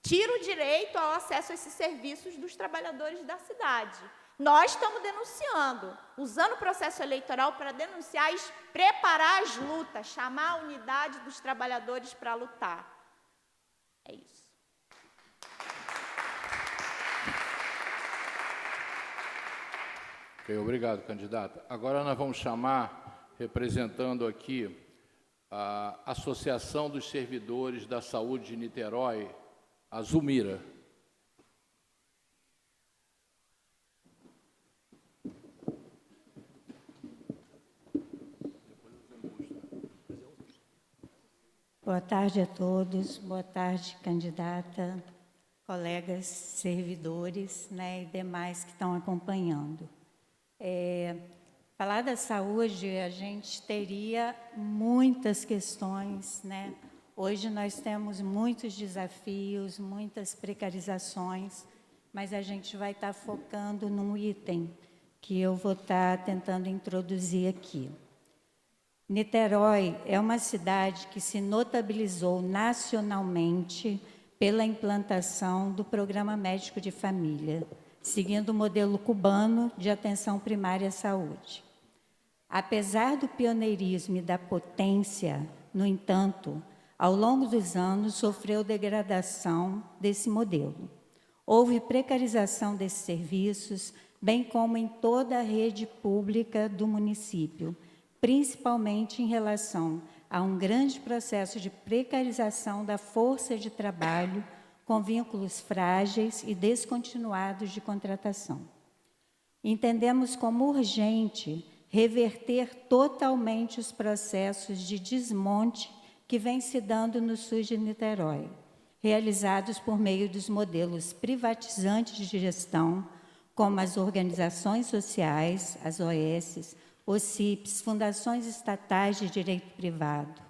tira o direito ao acesso a esses serviços dos trabalhadores da cidade. Nós estamos denunciando, usando o processo eleitoral para denunciar e preparar as lutas, chamar a unidade dos trabalhadores para lutar. É isso. Ok, obrigado, candidata. Agora nós vamos chamar, representando aqui a Associação dos Servidores da Saúde de Niterói, a Zulmira. Boa tarde a todos, boa tarde, candidata, colegas servidores, né, e demais que estão acompanhando. Falar da saúde, a gente teria muitas questões, né? Hoje nós temos muitos desafios, muitas precarizações, mas a gente vai estar focando num item que eu vou estar tentando introduzir aqui. Niterói é uma cidade que se notabilizou nacionalmente pela implantação do Programa Médico de Família, seguindo o modelo cubano de atenção primária à saúde. Apesar do pioneirismo e da potência, no entanto, ao longo dos anos sofreu degradação desse modelo. Houve precarização desses serviços, bem como em toda a rede pública do município, principalmente em relação a um grande processo de precarização da força de trabalho, com vínculos frágeis e descontinuados de contratação. Entendemos como urgente reverter totalmente os processos de desmonte que vem se dando no SUS de Niterói, realizados por meio dos modelos privatizantes de gestão, como as organizações sociais, as OS, OCIPs, fundações estatais de direito privado.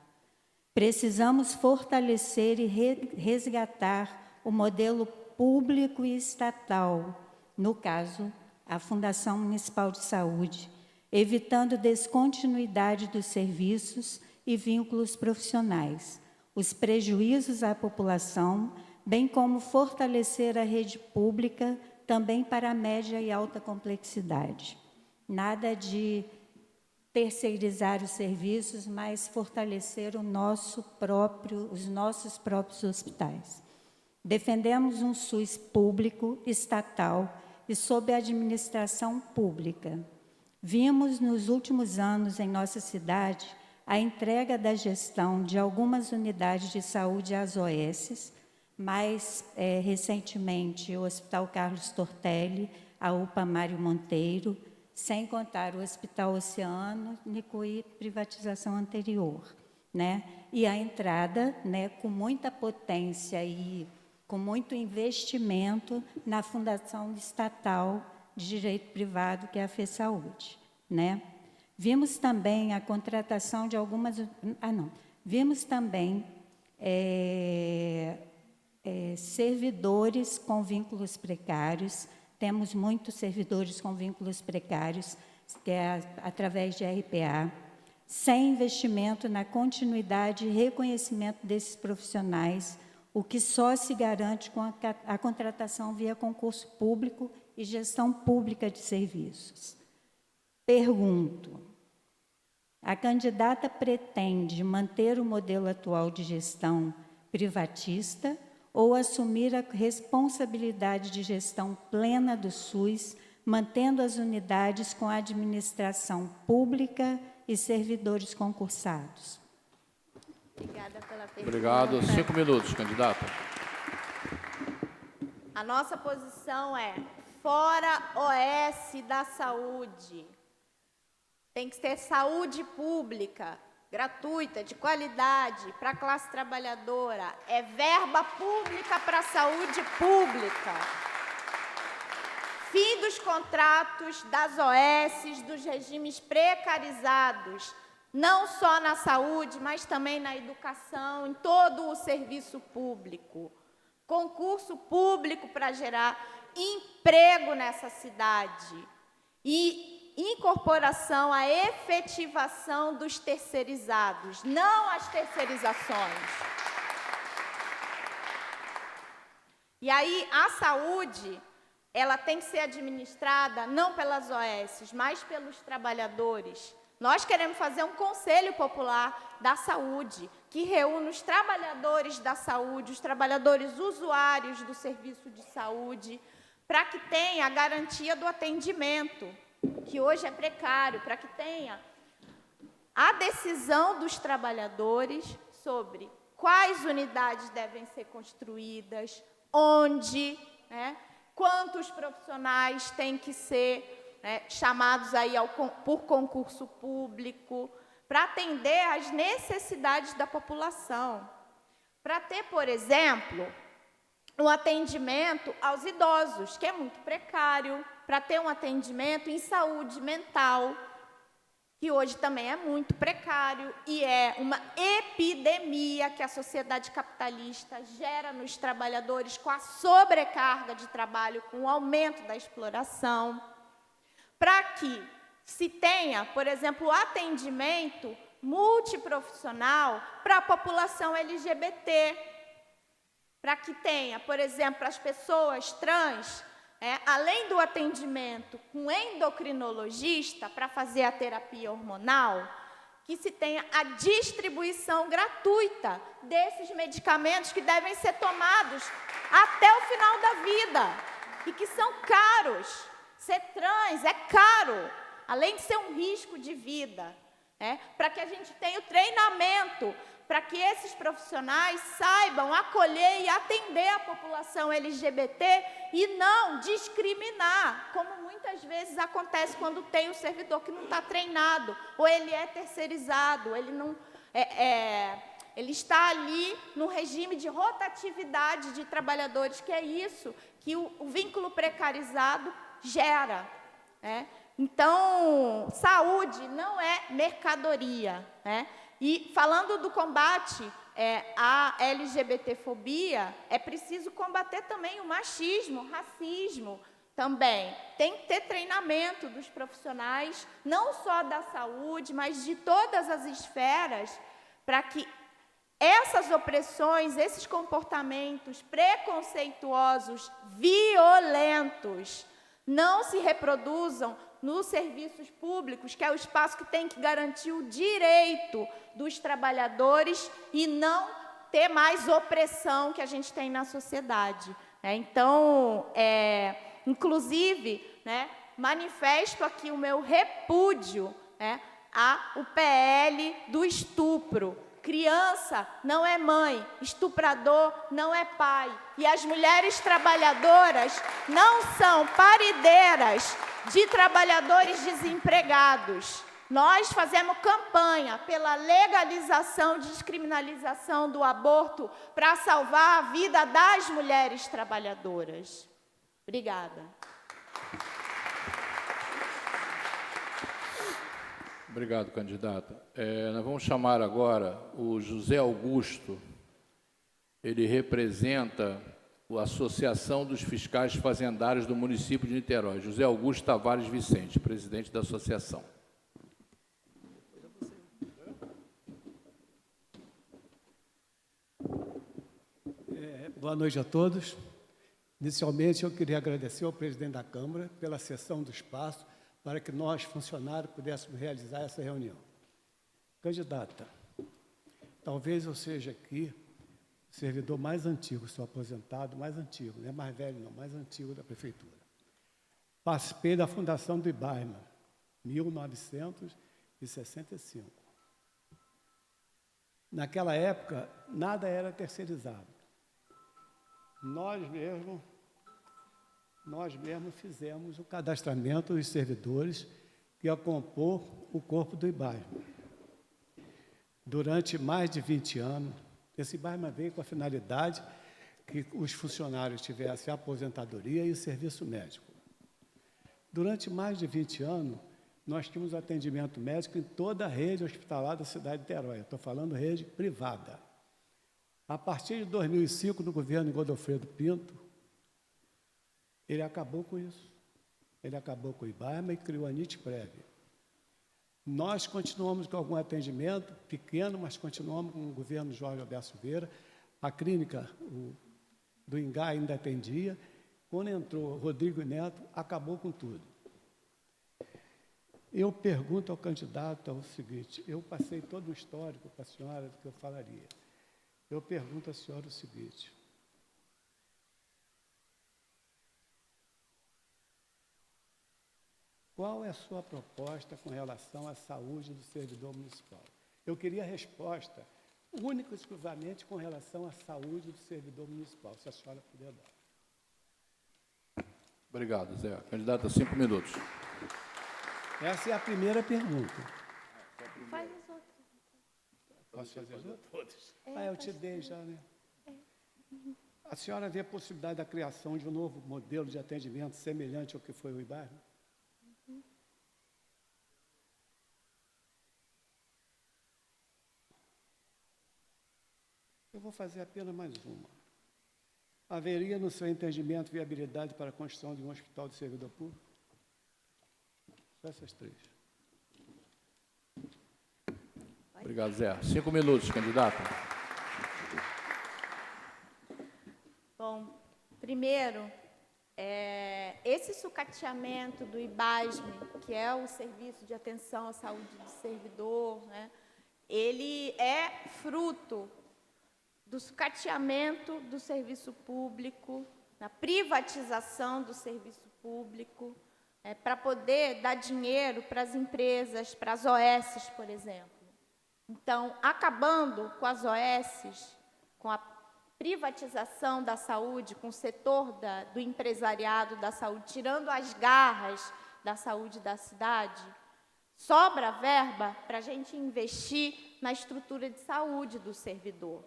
Precisamos fortalecer e resgatar o modelo público e estatal, no caso, a Fundação Municipal de Saúde, evitando descontinuidade dos serviços e vínculos profissionais, os prejuízos à população, bem como fortalecer a rede pública também para a média e alta complexidade. Nada de terceirizar os serviços, mas fortalecer os nossos próprios hospitais. Defendemos um SUS público, estatal e sob administração pública. Vimos nos últimos anos em nossa cidade a entrega da gestão de algumas unidades de saúde às OS, mais recentemente o Hospital Carlos Tortelli, a UPA Mário Monteiro, sem contar o Hospital Oceano e privatização anterior, né? E a entrada, né, com muita potência e com muito investimento na Fundação Estatal de Direito Privado, que é a FESaúde, né? Vimos também a contratação de algumas... Vimos também servidores com vínculos precários. Temos muitos servidores com vínculos precários, que é através de RPA, sem investimento na continuidade e reconhecimento desses profissionais, o que só se garante com a contratação via concurso público e gestão pública de serviços. Pergunto: a candidata pretende manter o modelo atual de gestão privatista ou assumir a responsabilidade de gestão plena do SUS, mantendo as unidades com a administração pública e servidores concursados? Obrigada pela pergunta. Obrigado. 5 minutos, candidata. A nossa posição é fora OS da saúde. Tem que ter saúde pública, gratuita, de qualidade, para a classe trabalhadora. É verba pública para a saúde pública. Fim dos contratos das OS, dos regimes precarizados, não só na saúde, mas também na educação, em todo o serviço público. Concurso público para gerar emprego nessa cidade. E incorporação à efetivação dos terceirizados, não as terceirizações. E aí, a saúde, ela tem que ser administrada não pelas OS, mas pelos trabalhadores. Nós queremos fazer um conselho popular da saúde, que reúne os trabalhadores da saúde, os trabalhadores usuários do serviço de saúde, para que tenha a garantia do atendimento, que hoje é precário, para que tenha a decisão dos trabalhadores sobre quais unidades devem ser construídas, onde, né, quantos profissionais têm que ser chamados aí por concurso público, para atender às necessidades da população. Para ter, por exemplo, um atendimento aos idosos, que é muito precário, para ter um atendimento em saúde mental, que hoje também é muito precário e é uma epidemia que a sociedade capitalista gera nos trabalhadores com a sobrecarga de trabalho, com o aumento da exploração, para que se tenha, por exemplo, atendimento multiprofissional para a população LGBT, para que tenha, por exemplo, para as pessoas trans, além do atendimento com endocrinologista para fazer a terapia hormonal, que se tenha a distribuição gratuita desses medicamentos que devem ser tomados até o final da vida e que são caros. Ser trans é caro, além de ser um risco de vida, para que a gente tenha o treinamento, para que esses profissionais saibam acolher e atender a população LGBT e não discriminar, como muitas vezes acontece quando tem um servidor que não está treinado, ou ele é terceirizado, ele não ele está ali no regime de rotatividade de trabalhadores, que é isso que o vínculo precarizado gera. Então, saúde não é mercadoria, E falando do combate à LGBTfobia, é preciso combater também o machismo, o racismo também. Tem que ter treinamento dos profissionais, não só da saúde, mas de todas as esferas, para que essas opressões, esses comportamentos preconceituosos, violentos, não se reproduzam nos serviços públicos, que é o espaço que tem que garantir o direito dos trabalhadores e não ter mais opressão que a gente tem na sociedade. Então, inclusive, manifesto aqui o meu repúdio ao PL do estupro. Criança não é mãe, estuprador não é pai. E as mulheres trabalhadoras não são parideiras de trabalhadores desempregados. Nós fazemos campanha pela legalização, descriminalização do aborto para salvar a vida das mulheres trabalhadoras. Obrigada. Obrigado, candidata. Nós vamos chamar agora o José Augusto. Ele representa a Associação dos Fiscais Fazendários do município de Niterói. José Augusto Tavares Vicente, presidente da associação. Boa noite a todos. Inicialmente, eu queria agradecer ao presidente da Câmara pela cessão do espaço para que nós, funcionários, pudéssemos realizar essa reunião. Candidata, talvez eu seja aqui o servidor mais antigo, sou aposentado, mais antigo, não é mais velho não, mais antigo da Prefeitura. Participei da fundação do IBARMA, 1965. Naquela época, nada era terceirizado. Nós mesmos fizemos o cadastramento dos servidores que iam compor o corpo do IBARMA. Durante mais de 20 anos, esse IBARMA veio com a finalidade que os funcionários tivessem a aposentadoria e o serviço médico. Durante mais de 20 anos, nós tínhamos atendimento médico em toda a rede hospitalar da cidade de Niterói. Estou falando rede privada. A partir de 2005, no governo de Godofredo Pinto, ele acabou com isso. Ele acabou com o IBARMA e criou a Nitprev. Nós continuamos com algum atendimento pequeno, mas continuamos com o governo Jorge Alberto Silveira. A clínica do Ingá ainda atendia. Quando entrou Rodrigo Neto, acabou com tudo. Eu pergunto ao candidato o seguinte, eu passei todo o histórico para a senhora do que eu falaria. Eu pergunto à senhora o seguinte. Qual é a sua proposta com relação à saúde do servidor municipal? Eu queria a resposta única e exclusivamente com relação à saúde do servidor municipal, se a senhora puder dar. Obrigado, Zé. Candidata, 5 minutos. Essa é a primeira pergunta. Faz as outras. Posso fazer as outras? Eu te dei já, né? A senhora vê a possibilidade da criação de um novo modelo de atendimento semelhante ao que foi o IBARMA? Eu vou fazer apenas mais uma. Haveria, no seu entendimento, viabilidade para a construção de um hospital de servidor público? Só essas 3. Obrigado, Zé. 5 minutos, candidata. Bom, primeiro, esse sucateamento do IBASME, que é o Serviço de Atenção à Saúde do Servidor, né, ele é fruto do sucateamento do serviço público, da privatização do serviço público, para poder dar dinheiro para as empresas, para as OSs, por exemplo. Então, acabando com as OSs, com a privatização da saúde, com o setor do empresariado da saúde, tirando as garras da saúde da cidade, sobra verba para a gente investir na estrutura de saúde do servidor.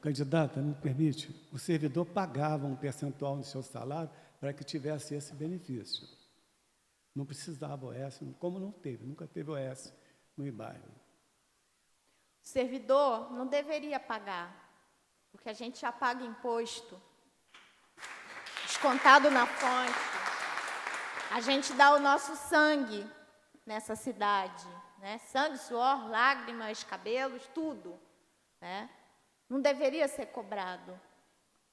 Candidata, me permite, o servidor pagava um percentual no seu salário para que tivesse esse benefício. Não precisava OS, como não teve, nunca teve OS no IBARMA. O servidor não deveria pagar, porque a gente já paga imposto, descontado na fonte. A gente dá o nosso sangue nessa cidade, né? Sangue, suor, lágrimas, cabelos, tudo, né? Não deveria ser cobrado,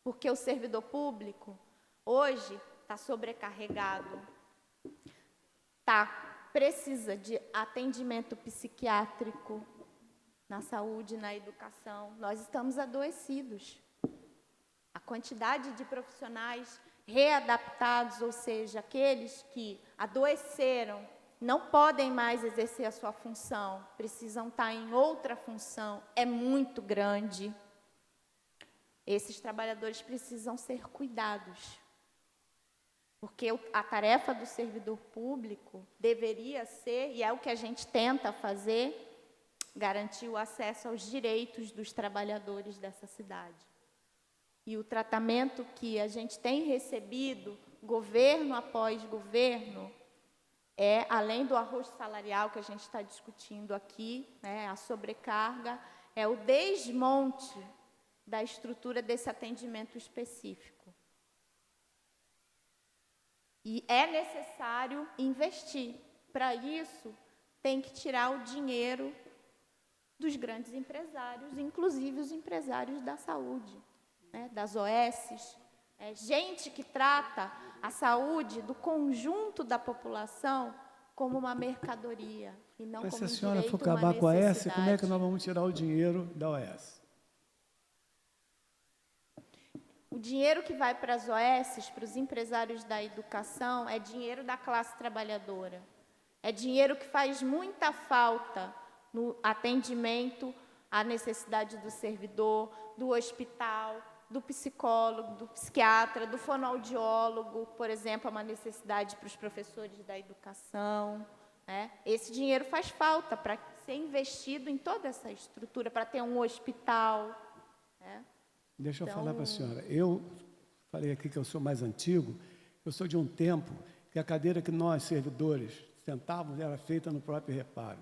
porque o servidor público hoje está sobrecarregado, precisa de atendimento psiquiátrico na saúde, na educação. Nós estamos adoecidos. A quantidade de profissionais readaptados, ou seja, aqueles que adoeceram, não podem mais exercer a sua função, precisam estar em outra função, é muito grande. Esses trabalhadores precisam ser cuidados, porque a tarefa do servidor público deveria ser, e é o que a gente tenta fazer, garantir o acesso aos direitos dos trabalhadores dessa cidade. E o tratamento que a gente tem recebido, governo após governo, além do arroz salarial que a gente está discutindo aqui, né, a sobrecarga, é o desmonte da estrutura desse atendimento específico. E é necessário investir. Para isso, tem que tirar o dinheiro dos grandes empresários, inclusive os empresários da saúde, né, das OSs. Gente que trata a saúde do conjunto da população como uma mercadoria e não Mas como se um a senhora direito, for uma acabar com a OS, necessidade. como é que nós vamos tirar o dinheiro da OS? O dinheiro que vai para as OSs, para os empresários da educação, é dinheiro da classe trabalhadora. É dinheiro que faz muita falta no atendimento à necessidade do servidor, do hospital, do psicólogo, do psiquiatra, do fonoaudiólogo, por exemplo, é uma necessidade para os professores da educação. Né? Esse dinheiro faz falta para ser investido em toda essa estrutura, para ter um hospital. Né? Deixa eu falar para a senhora. Eu falei aqui que eu sou mais antigo, eu sou de um tempo que a cadeira que nós, servidores, sentávamos era feita no próprio reparo.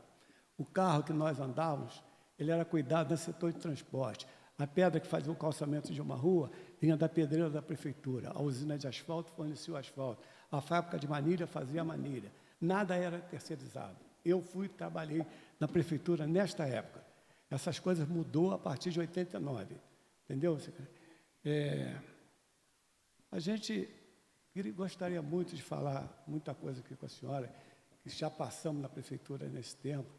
O carro que nós andávamos, ele era cuidado no setor de transporte. A pedra que fazia o calçamento de uma rua vinha da pedreira da prefeitura. A usina de asfalto fornecia o asfalto. A fábrica de manilha fazia a manilha. Nada era terceirizado. Eu trabalhei na prefeitura nesta época. Essas coisas mudou a partir de 89. Entendeu? A gente gostaria muito de falar muita coisa aqui com a senhora, que já passamos na prefeitura nesse tempo,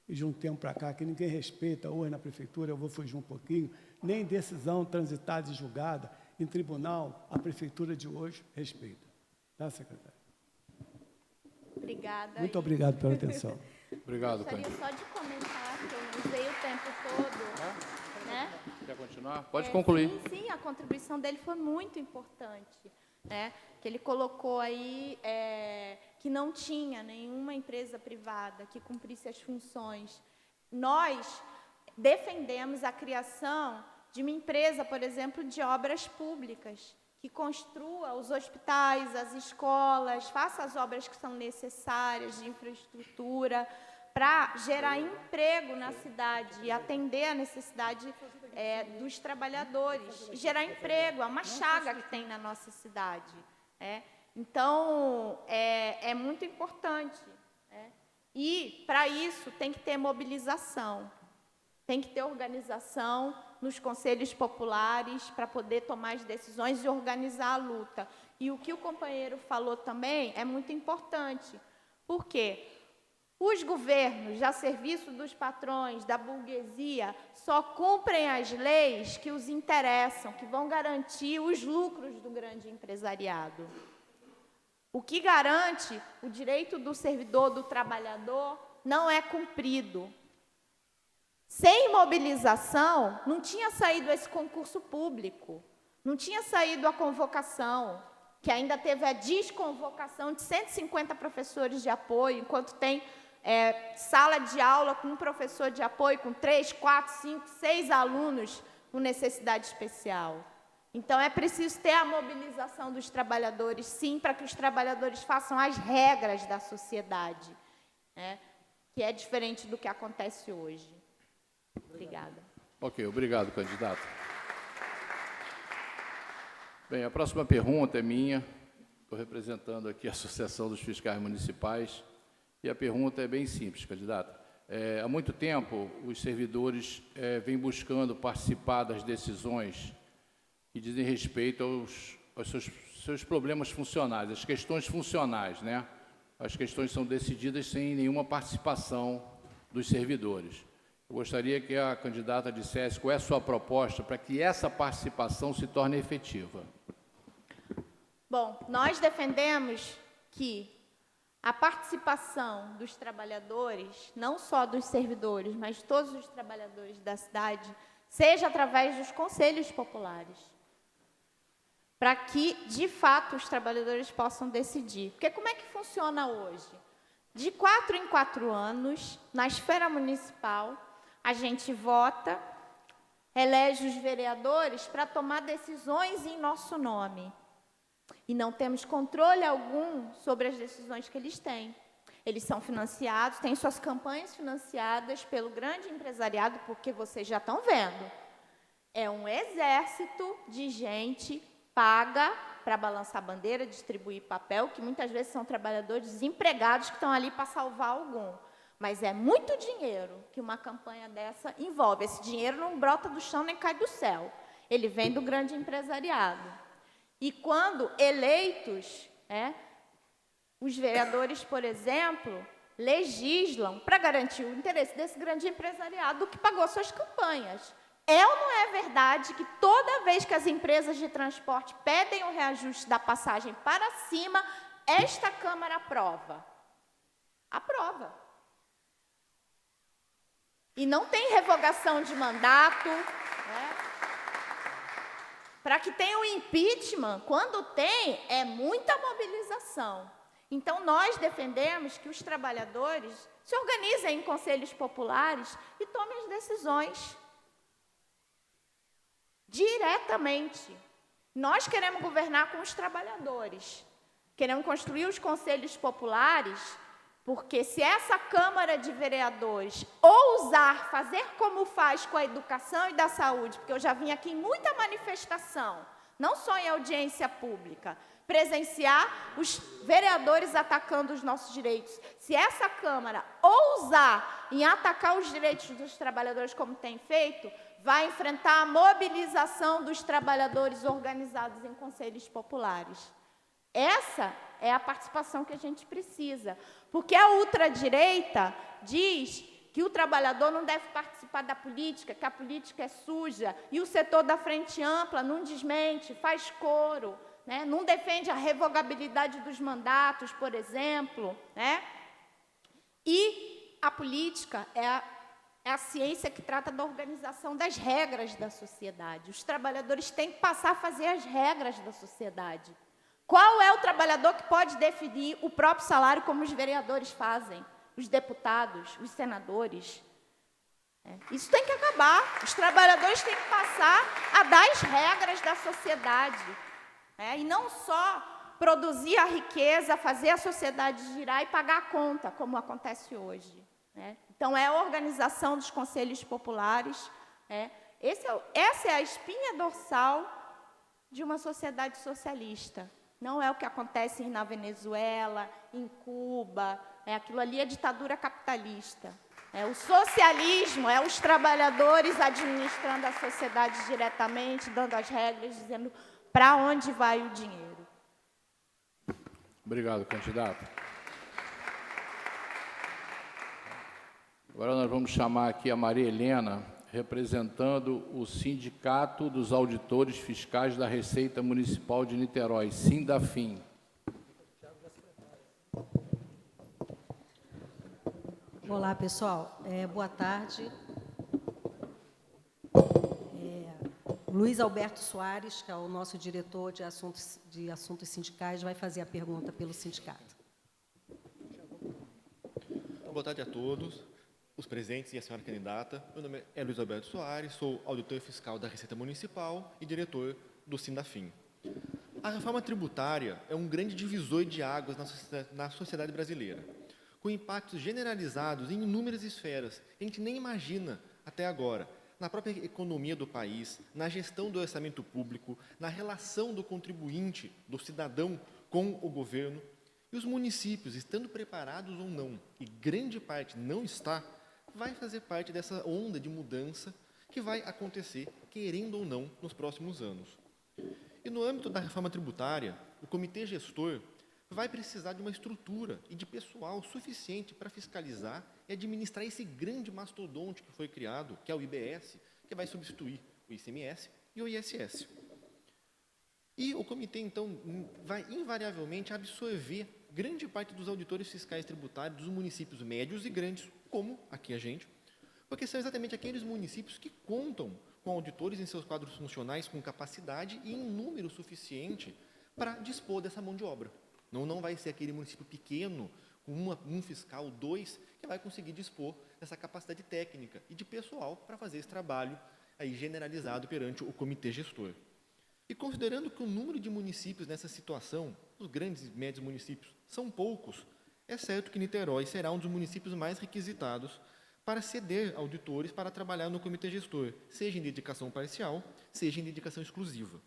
e de um tempo para cá, que ninguém respeita hoje na prefeitura, eu vou fugir um pouquinho, nem decisão transitada e julgada em tribunal, a prefeitura de hoje respeita. Tá, secretário? Obrigada. Muito obrigado pela atenção. Obrigado, Gostaria Cândido. só de comentar, que eu não usei o tempo todo. Né? Quer continuar? Pode concluir. Sim, a contribuição dele foi muito importante. Né? Que ele colocou aí que não tinha nenhuma empresa privada que cumprisse as funções. Nós defendemos a criação de uma empresa, por exemplo, de obras públicas, que construa os hospitais, as escolas, faça as obras que são necessárias de infraestrutura, para gerar emprego na cidade e atender a necessidade dos trabalhadores. E gerar emprego, é uma chaga que tem na nossa cidade. Então, é muito importante. E, para isso, tem que ter mobilização, tem que ter organização nos conselhos populares para poder tomar as decisões e organizar a luta. E o que o companheiro falou também é muito importante, porque os governos, a serviço dos patrões, da burguesia, só cumprem as leis que os interessam, que vão garantir os lucros do grande empresariado. O que garante o direito do servidor, do trabalhador, não é cumprido. Sem mobilização, não tinha saído esse concurso público, não tinha saído a convocação, que ainda teve a desconvocação de 150 professores de apoio, enquanto tem sala de aula com um professor de apoio, com 3, 4, 5, 6 alunos com necessidade especial. Então, é preciso ter a mobilização dos trabalhadores, sim, para que os trabalhadores façam as regras da sociedade, né, que é diferente do que acontece hoje. Obrigada. Ok, obrigado, candidato. Bem, a próxima pergunta é minha. Estou representando aqui a Associação dos Fiscais Municipais. E a pergunta é bem simples, candidato. Há muito tempo, os servidores vêm buscando participar das decisões que dizem respeito aos seus problemas funcionais, as questões funcionais, né? As questões são decididas sem nenhuma participação dos servidores. Eu gostaria que a candidata dissesse qual é a sua proposta para que essa participação se torne efetiva. Bom, nós defendemos que a participação dos trabalhadores, não só dos servidores, mas de todos os trabalhadores da cidade, seja através dos conselhos populares, para que, de fato, os trabalhadores possam decidir. Porque como é que funciona hoje? De 4 em 4 anos, na esfera municipal, a gente vota, elege os vereadores para tomar decisões em nosso nome. E não temos controle algum sobre as decisões que eles têm. Eles são financiados, têm suas campanhas financiadas pelo grande empresariado, porque vocês já estão vendo. É um exército de gente paga para balançar bandeira, distribuir papel, que muitas vezes são trabalhadores desempregados que estão ali para salvar algum. Mas é muito dinheiro que uma campanha dessa envolve. Esse dinheiro não brota do chão nem cai do céu. Ele vem do grande empresariado. E quando eleitos, os vereadores, por exemplo, legislam para garantir o interesse desse grande empresariado que pagou suas campanhas. É ou não é verdade que toda vez que as empresas de transporte pedem o reajuste da passagem para cima, esta Câmara aprova? Aprova. E não tem revogação de mandato. Para que tenha o impeachment, quando tem, é muita mobilização. Então, nós defendemos que os trabalhadores se organizem em conselhos populares e tomem as decisões diretamente. Nós queremos governar com os trabalhadores. Queremos construir os conselhos populares, porque se essa Câmara de Vereadores ousar fazer como faz com a educação e da saúde, porque eu já vim aqui em muita manifestação, não só em audiência pública, presenciar os vereadores atacando os nossos direitos. Se essa Câmara ousar em atacar os direitos dos trabalhadores como tem feito, vai enfrentar a mobilização dos trabalhadores organizados em conselhos populares. Essa é a participação que a gente precisa, porque a ultradireita diz que o trabalhador não deve participar da política, que a política é suja, e o setor da frente ampla não desmente, faz coro, não defende a revogabilidade dos mandatos, por exemplo. E a política é a ciência que trata da organização das regras da sociedade. Os trabalhadores têm que passar a fazer as regras da sociedade. Qual é o trabalhador que pode definir o próprio salário como os vereadores fazem, os deputados, os senadores? Isso tem que acabar. Os trabalhadores têm que passar a dar as regras da sociedade. E não só produzir a riqueza, fazer a sociedade girar e pagar a conta, como acontece hoje. Então, é a organização dos conselhos populares. Essa é a espinha dorsal de uma sociedade socialista. Não é o que acontece na Venezuela, em Cuba. Aquilo ali é ditadura capitalista. O socialismo é os trabalhadores administrando a sociedade diretamente, dando as regras, dizendo para onde vai o dinheiro. Obrigado, candidato. Agora nós vamos chamar aqui a Maria Helena, representando o Sindicato dos Auditores Fiscais da Receita Municipal de Niterói, Sindafim. Olá, pessoal. Boa tarde. Luiz Alberto Soares, que é o nosso diretor de assuntos sindicais, vai fazer a pergunta pelo sindicato. Boa tarde a todos, os presentes e a senhora candidata. Meu nome é Luiz Alberto Soares, sou auditor fiscal da Receita Municipal e diretor do Sindafim. A reforma tributária é um grande divisor de águas na sociedade brasileira, com impactos generalizados em inúmeras esferas que a gente nem imagina até agora, na própria economia do país, na gestão do orçamento público, na relação do contribuinte, do cidadão com o governo. E os municípios, estando preparados ou não, e grande parte não está, vai fazer parte dessa onda de mudança que vai acontecer, querendo ou não, nos próximos anos. E no âmbito da reforma tributária, o comitê gestor vai precisar de uma estrutura e de pessoal suficiente para fiscalizar e administrar esse grande mastodonte que foi criado, que é o IBS, que vai substituir o ICMS e o ISS. E o comitê, então, vai invariavelmente absorver grande parte dos auditores fiscais tributários dos municípios médios e grandes, como aqui a gente, porque são exatamente aqueles municípios que contam com auditores em seus quadros funcionais com capacidade e em número suficiente para dispor dessa mão de obra. Não vai ser aquele município pequeno, com um fiscal, 2, que vai conseguir dispor dessa capacidade técnica e de pessoal para fazer esse trabalho aí generalizado perante o comitê gestor. E considerando que o número de municípios nessa situação, os grandes e médios municípios, são poucos, É certo que Niterói será um dos municípios mais requisitados para ceder auditores para trabalhar no comitê gestor, seja em dedicação parcial, seja em dedicação exclusiva.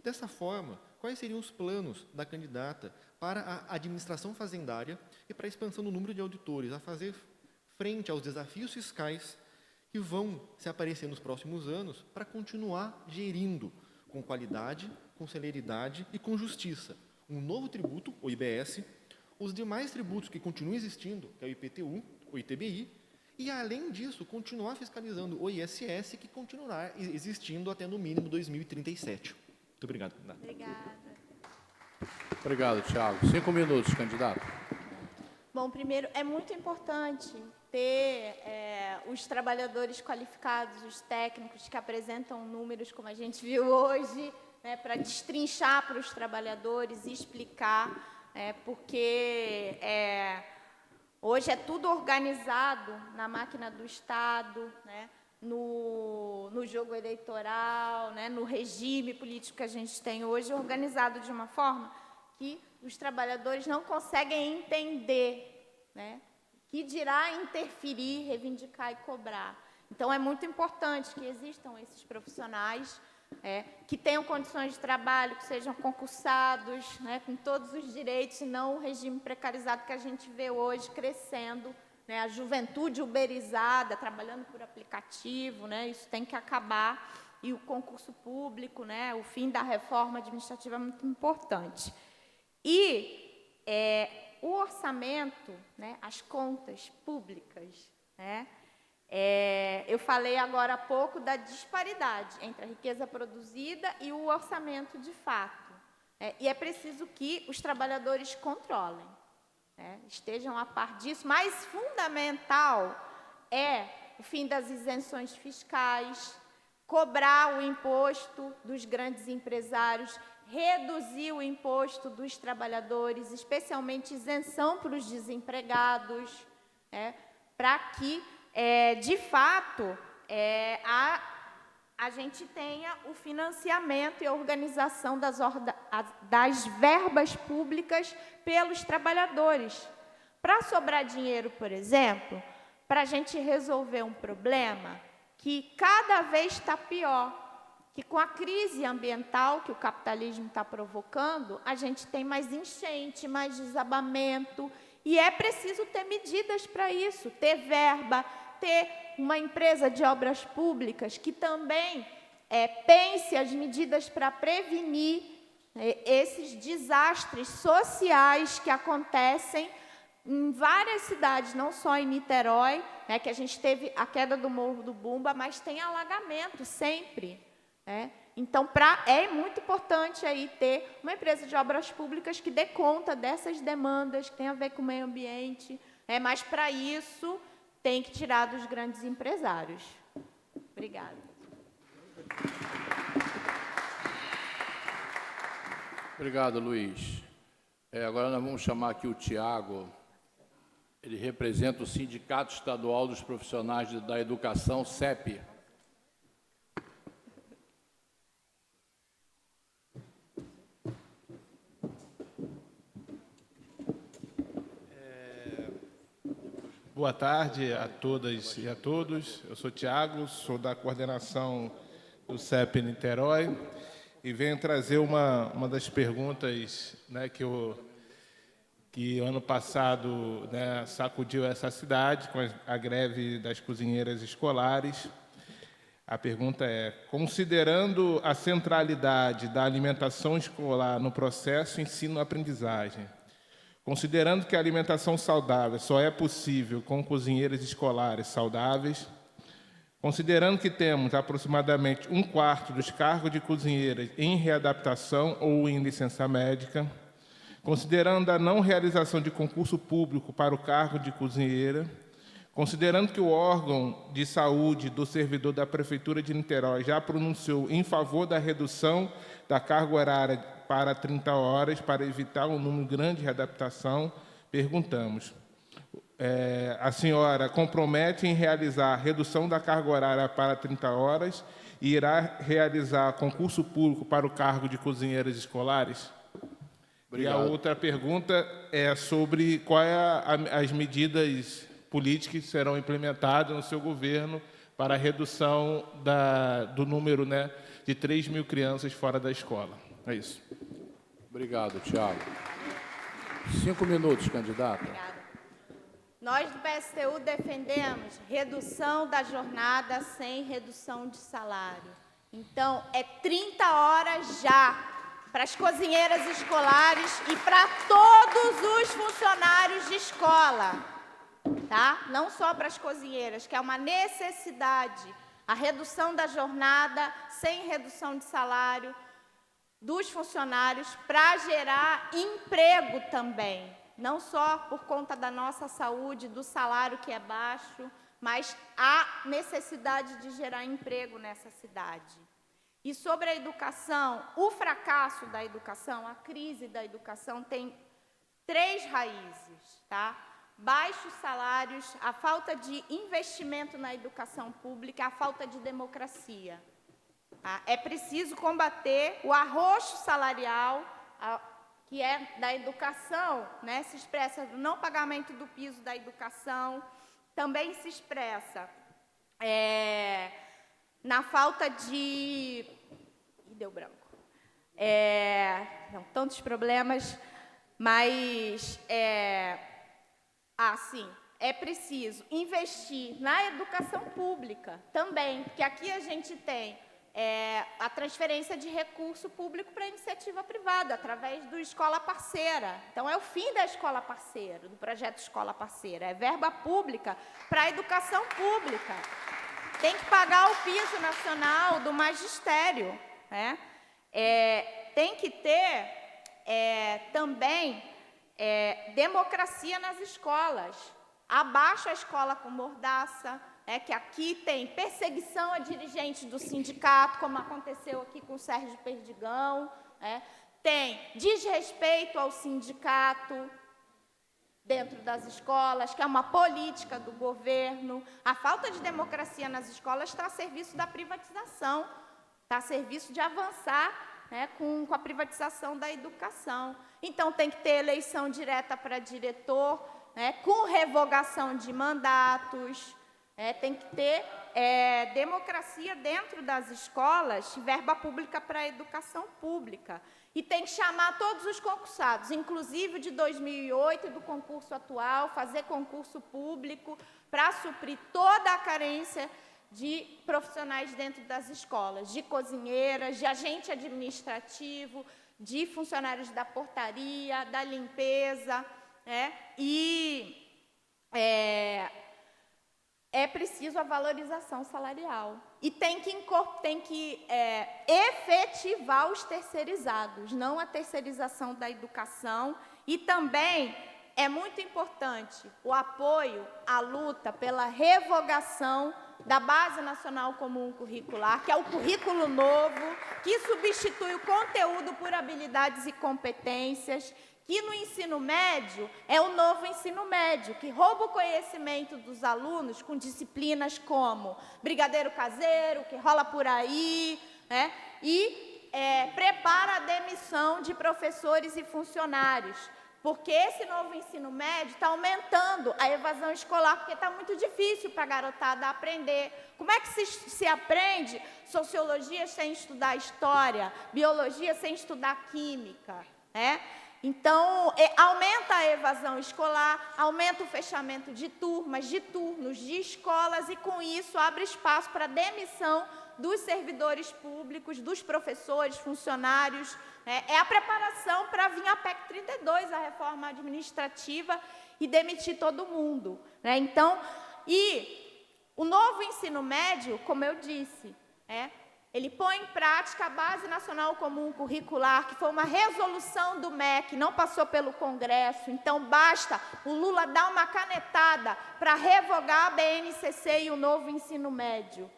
Dessa forma, quais seriam os planos da candidata para a administração fazendária e para a expansão do número de auditores, a fazer frente aos desafios fiscais que vão se aparecer nos próximos anos para continuar gerindo com qualidade, com celeridade e com justiça um novo tributo, o IBS, os demais tributos que continuam existindo, que é o IPTU, o ITBI, e, além disso, continuar fiscalizando o ISS, que continuará existindo até, no mínimo, 2037. Muito obrigado. Obrigada. Obrigado, Tiago. 5 minutos, candidato. Bom, primeiro, é muito importante ter os trabalhadores qualificados, os técnicos que apresentam números, como a gente viu hoje, né, para destrinchar para os trabalhadores e explicar, porque hoje é tudo organizado na máquina do Estado, né, no jogo eleitoral, né, no regime político que a gente tem hoje, organizado de uma forma que os trabalhadores não conseguem entender, né, que dirá interferir, reivindicar e cobrar. Então, é muito importante que existam esses profissionais que tenham condições de trabalho, que sejam concursados, né, com todos os direitos, e não o regime precarizado que a gente vê hoje crescendo, né, a juventude uberizada, trabalhando por aplicativo, né, isso tem que acabar, e o concurso público, né, o fim da reforma administrativa é muito importante. E o orçamento, né, as contas públicas, né, eu falei agora há pouco da disparidade entre a riqueza produzida e o orçamento de fato. E é preciso que os trabalhadores controlem, estejam a par disso. Mas fundamental é o fim das isenções fiscais, cobrar o imposto dos grandes empresários, reduzir o imposto dos trabalhadores, especialmente isenção para os desempregados, para que de fato, a gente tenha o financiamento e a organização das verbas públicas pelos trabalhadores. Para sobrar dinheiro, por exemplo, para a gente resolver um problema que cada vez está pior, que com a crise ambiental que o capitalismo está provocando, a gente tem mais enchente, mais desabamento, e é preciso ter medidas para isso, ter verba, ter uma empresa de obras públicas que também pense as medidas para prevenir esses desastres sociais que acontecem em várias cidades, não só em Niterói, que a gente teve a queda do Morro do Bumba, mas tem alagamento sempre. Então, é muito importante aí ter uma empresa de obras públicas que dê conta dessas demandas que tem a ver com o meio ambiente, mas, para isso, tem que tirar dos grandes empresários. Obrigada. Obrigado, Luiz. Agora nós vamos chamar aqui o Tiago. Ele representa o Sindicato Estadual dos Profissionais da Educação, CEP. Boa tarde a todas e a todos. Eu sou Tiago, sou da coordenação do CEP Niterói e venho trazer uma das perguntas, né, que ano passado, né, sacudiu essa cidade com a greve das cozinheiras escolares. A pergunta é: considerando a centralidade da alimentação escolar no processo ensino-aprendizagem, considerando que a alimentação saudável só é possível com cozinheiras escolares saudáveis, considerando que temos aproximadamente 1/4 dos cargos de cozinheiras em readaptação ou em licença médica, considerando a não realização de concurso público para o cargo de cozinheira, considerando que o órgão de saúde do servidor da Prefeitura de Niterói já pronunciou em favor da redução da carga horária para 30 horas, para evitar um número grande de readaptação, perguntamos: a senhora compromete em realizar a redução da carga horária para 30 horas e irá realizar concurso público para o cargo de cozinheiras escolares? Obrigado. E a outra pergunta é sobre quais as medidas políticas que serão implementadas no seu governo para a redução do número, né, de 3.000 crianças fora da escola. É isso. Obrigado, Tiago. 5 minutos, candidata. Obrigada. Nós do PSTU defendemos redução da jornada sem redução de salário. Então, é 30 horas já para as cozinheiras escolares e para todos os funcionários de escola, tá? Não só para as cozinheiras, que é uma necessidade, a redução da jornada sem redução de salário dos funcionários para gerar emprego também, não só por conta da nossa saúde, do salário que é baixo, mas há necessidade de gerar emprego nessa cidade. E sobre a educação, o fracasso da educação, a crise da educação tem 3 raízes, tá? Baixos salários, a falta de investimento na educação pública, a falta de democracia. É preciso combater o arroxo salarial, que é da educação, né? Se expressa no não pagamento do piso da educação, também se expressa na falta de... Deu branco. Não, tantos problemas, mas... sim, é preciso investir na educação pública também, porque aqui a gente tem a transferência de recurso público para a iniciativa privada, através do Escola Parceira. Então, é o fim da Escola Parceira, do projeto Escola Parceira. É verba pública para a educação pública. Tem que pagar o piso nacional do magistério, né? Tem que ter também democracia nas escolas. Abaixo a escola com mordaça, que aqui tem perseguição a dirigentes do sindicato, como aconteceu aqui com o Sérgio Perdigão, tem desrespeito ao sindicato dentro das escolas, que é uma política do governo. A falta de democracia nas escolas está a serviço da privatização, está a serviço de avançar, com a privatização da educação. Então, tem que ter eleição direta para diretor, com revogação de mandatos, tem que ter democracia dentro das escolas, verba pública para a educação pública. E tem que chamar todos os concursados, inclusive de 2008 e do concurso atual, fazer concurso público para suprir toda a carência de profissionais dentro das escolas, de cozinheiras, de agente administrativo, de funcionários da portaria, da limpeza, e é preciso a valorização salarial. E tem que efetivar os terceirizados, não a terceirização da educação. E também é muito importante o apoio à luta pela revogação da Base Nacional Comum Curricular, que é o currículo novo, que substitui o conteúdo por habilidades e competências, que no ensino médio é o novo ensino médio, que rouba o conhecimento dos alunos com disciplinas como brigadeiro caseiro, que rola por aí, e prepara a demissão de professores e funcionários, porque esse novo ensino médio está aumentando a evasão escolar, porque está muito difícil para a garotada aprender. Como é que se aprende sociologia sem estudar história, biologia sem estudar química, Então, aumenta a evasão escolar, aumenta o fechamento de turmas, de turnos, de escolas, e, com isso, abre espaço para a demissão dos servidores públicos, dos professores, funcionários. É a preparação para vir a PEC 32, a reforma administrativa, e demitir todo mundo. Então, e o novo ensino médio, como eu disse, ele põe em prática a Base Nacional Comum Curricular, que foi uma resolução do MEC, não passou pelo Congresso. Então, basta o Lula dar uma canetada para revogar a BNCC e o novo ensino médio,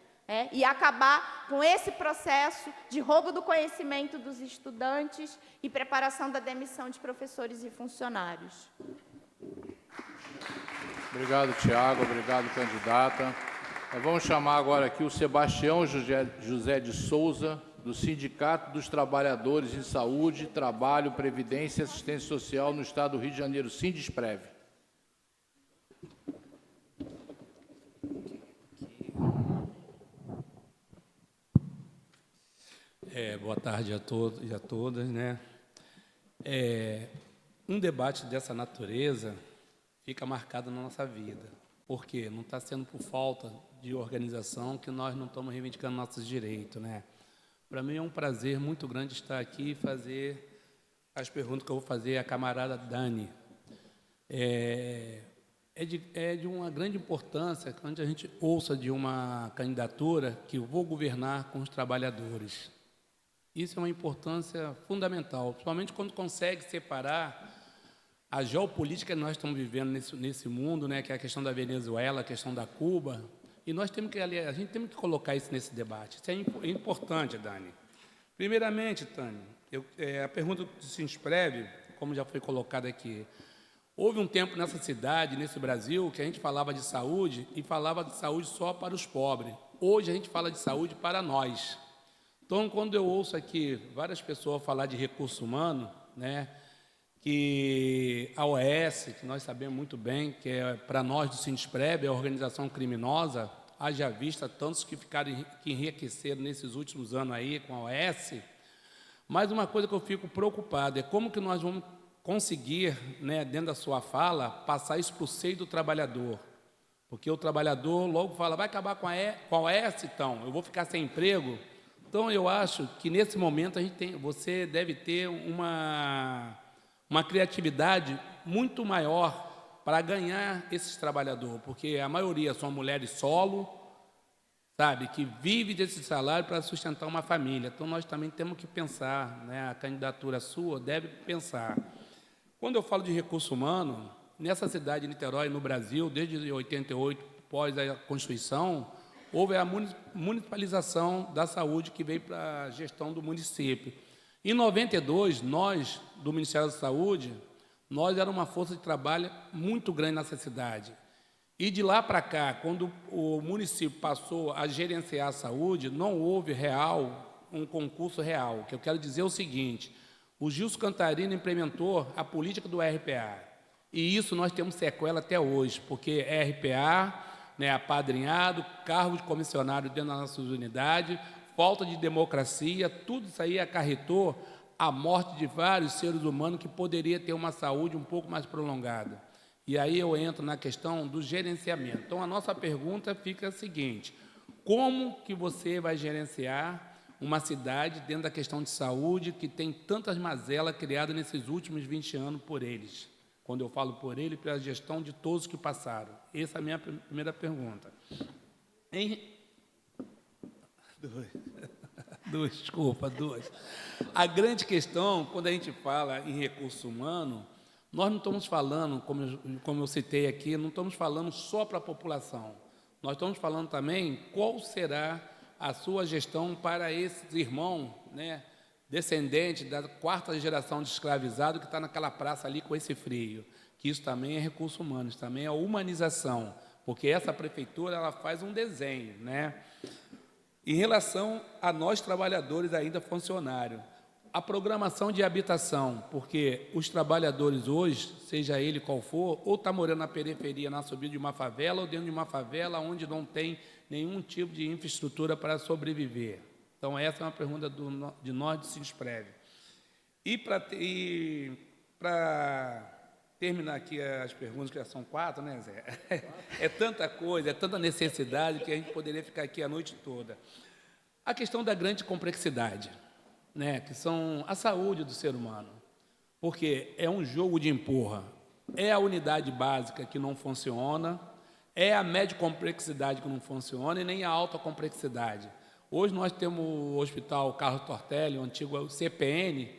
e acabar com esse processo de roubo do conhecimento dos estudantes e preparação da demissão de professores e funcionários. Obrigado, Tiago. Obrigado, candidata. Vamos chamar agora aqui o Sebastião José de Souza, do Sindicato dos Trabalhadores em Saúde, Trabalho, Previdência e Assistência Social no Estado do Rio de Janeiro, Sindesprev. Boa tarde a todos e a todas, né? Um debate dessa natureza fica marcado na nossa vida. Por quê? Não está sendo por falta de organização que nós não estamos reivindicando nossos direitos, né? Para mim é um prazer muito grande estar aqui e fazer as perguntas que eu vou fazer à camarada Dani. É de uma grande importância quando a gente ouça de uma candidatura que eu vou governar com os trabalhadores. Isso é uma importância fundamental, principalmente quando consegue separar a geopolítica que nós estamos vivendo nesse mundo, né, que é a questão da Venezuela, a questão da Cuba, e a gente tem que colocar isso nesse debate. Isso é importante, Dani. Primeiramente, Tânia, a pergunta que se inscreve, como já foi colocada aqui, houve um tempo nessa cidade, nesse Brasil, que a gente falava de saúde e falava de saúde só para os pobres. Hoje a gente fala de saúde para nós. Então, quando eu ouço aqui várias pessoas falar de recurso humano, né, que a OAS, que nós sabemos muito bem, que é para nós do Sindesprev, é a organização criminosa, haja vista tantos que enriqueceram nesses últimos anos aí com a OAS, mas uma coisa que eu fico preocupado é como que nós vamos conseguir, né, dentro da sua fala, passar isso para o seio do trabalhador. Porque o trabalhador logo fala, vai acabar com a OAS, então, eu vou ficar sem emprego. Então, eu acho que, nesse momento, você deve ter uma criatividade muito maior para ganhar esses trabalhadores, porque a maioria são mulheres solo, sabe, que vivem desse salário para sustentar uma família. Então, nós também temos que pensar, né, a candidatura sua deve pensar. Quando eu falo de recurso humano, nessa cidade de Niterói, no Brasil, desde 88, após a Constituição, houve a municipalização da saúde que veio para a gestão do município. Em 92, nós, do Ministério da Saúde, nós éramos uma força de trabalho muito grande nessa cidade. E de lá para cá, quando o município passou a gerenciar a saúde, não houve um concurso real. O que eu quero dizer é o seguinte, o Gilson Cantarino implementou a política do RPA. E isso nós temos sequela até hoje, porque RPA, né, apadrinhado, cargo de comissionário dentro das nossas unidades, falta de democracia, tudo isso aí acarretou a morte de vários seres humanos que poderia ter uma saúde um pouco mais prolongada. E aí eu entro na questão do gerenciamento. Então, a nossa pergunta fica a seguinte, como que você vai gerenciar uma cidade dentro da questão de saúde que tem tantas mazelas criadas nesses últimos 20 anos por eles? Quando eu falo por ele, pela gestão de todos que passaram. Essa é a minha primeira pergunta. Duas. A grande questão, quando a gente fala em recurso humano, nós não estamos falando, como eu citei aqui, não estamos falando só para a população. Nós estamos falando também qual será a sua gestão para esses irmãos, né, descendente da 4ª geração de escravizado que está naquela praça ali com esse frio, que isso também é recurso humano, isso também é humanização, porque essa prefeitura ela faz um desenho, né? Em relação a nós trabalhadores ainda funcionários, a programação de habitação, porque os trabalhadores hoje, seja ele qual for, ou está morando na periferia, na subida de uma favela, ou dentro de uma favela onde não tem nenhum tipo de infraestrutura para sobreviver. Então, essa é uma pergunta de nós do Sindesprev. E para terminar aqui as perguntas, que já são 4, né, Zé? É tanta coisa, é tanta necessidade que a gente poderia ficar aqui a noite toda. A questão da grande complexidade, né, que são a saúde do ser humano, porque é um jogo de empurra. É a unidade básica que não funciona, é a média complexidade que não funciona e nem a alta complexidade. Hoje nós temos o Hospital Carlos Tortelli, o antigo CPN,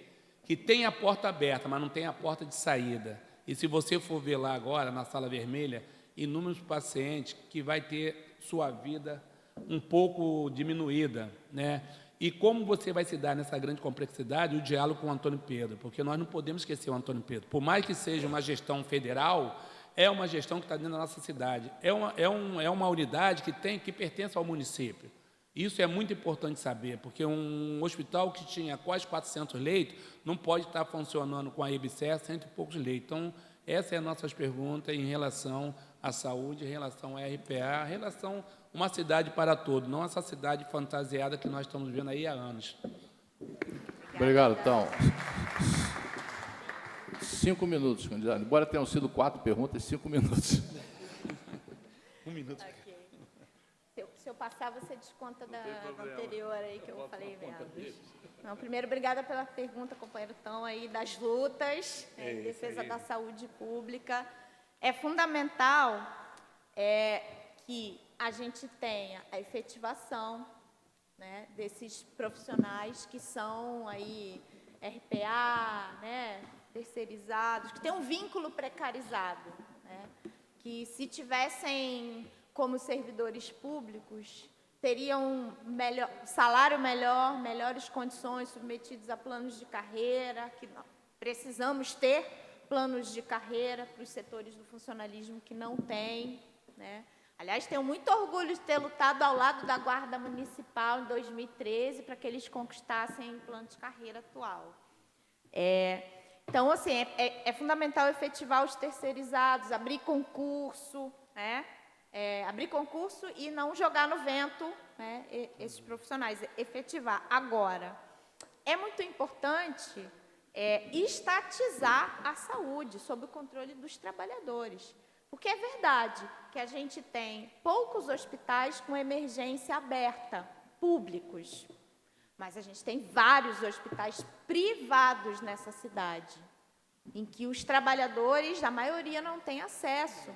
que tem a porta aberta, mas não tem a porta de saída. E se você for ver lá agora, na sala vermelha, inúmeros pacientes que vai ter sua vida um pouco diminuída, né? E como você vai se dar nessa grande complexidade, o diálogo com o Antônio Pedro, porque nós não podemos esquecer o Antônio Pedro. Por mais que seja uma gestão federal, é uma gestão que está dentro da nossa cidade. É uma unidade que pertence ao município. Isso é muito importante saber, porque um hospital que tinha quase 400 leitos não pode estar funcionando com a EBSER 100 e poucos leitos. Então, essa é a nossa pergunta em relação à saúde, em relação à RPA, em relação a uma cidade para todos, não essa cidade fantasiada que nós estamos vendo aí há anos. Obrigado, então. 5 minutos, candidato. Embora tenham sido 4 perguntas, 5 minutos. 1 minuto. Okay. Se eu passar, você desconta da anterior aí que eu falei menos. Não, primeiro, obrigada pela pergunta, companheiro Tão, aí das lutas em defesa da saúde pública. É fundamental que a gente tenha a efetivação, né, desses profissionais que são aí RPA, né, terceirizados, que têm um vínculo precarizado, né, que se tivessem como servidores públicos, teriam salário melhor, melhores condições, submetidos a planos de carreira, que precisamos ter planos de carreira para os setores do funcionalismo que não têm, né? Aliás, tenho muito orgulho de ter lutado ao lado da Guarda Municipal em 2013 para que eles conquistassem o plano de carreira atual. Então, assim, é fundamental efetivar os terceirizados, abrir concurso, né? Abrir concurso e não jogar no vento, né, esses profissionais, efetivar. Agora, é muito importante estatizar a saúde sob o controle dos trabalhadores. Porque é verdade que a gente tem poucos hospitais com emergência aberta, públicos, mas a gente tem vários hospitais privados nessa cidade, em que os trabalhadores, a maioria, não têm acesso.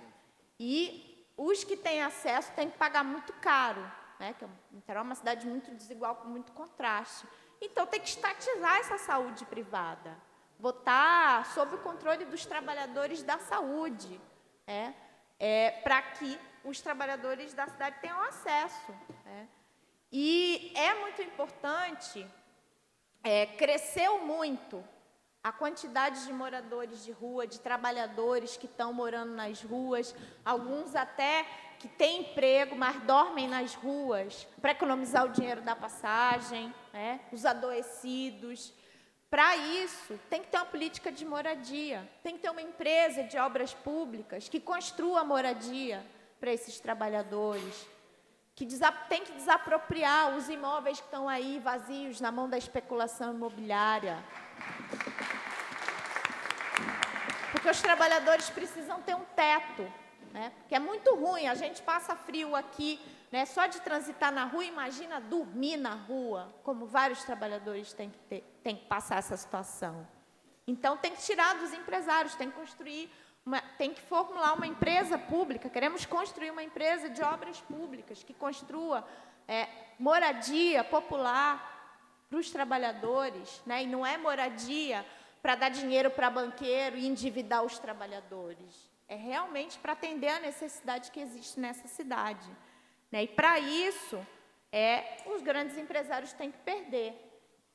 E os que têm acesso têm que pagar muito caro, né? Que Niterói é uma cidade muito desigual, com muito contraste. Então, tem que estatizar essa saúde privada, botar sob o controle dos trabalhadores da saúde, para que os trabalhadores da cidade tenham acesso. E é muito importante, cresceu muito a quantidade de moradores de rua, de trabalhadores que estão morando nas ruas, alguns até que têm emprego, mas dormem nas ruas, para economizar o dinheiro da passagem, né? Os adoecidos. Para isso, tem que ter uma política de moradia, tem que ter uma empresa de obras públicas que construa moradia para esses trabalhadores, que tem que desapropriar os imóveis que estão aí vazios na mão da especulação imobiliária. Porque os trabalhadores precisam ter um teto, né? Porque é muito ruim, a gente passa frio aqui, né? Só de transitar na rua, imagina dormir na rua, como vários trabalhadores têm que passar essa situação. Então, tem que tirar dos empresários, tem que formular uma empresa pública, queremos construir uma empresa de obras públicas que construa moradia popular para os trabalhadores, né? E não é moradia para dar dinheiro para banqueiro e endividar os trabalhadores. É realmente para atender a necessidade que existe nessa cidade, né? E, para isso, os grandes empresários têm que perder.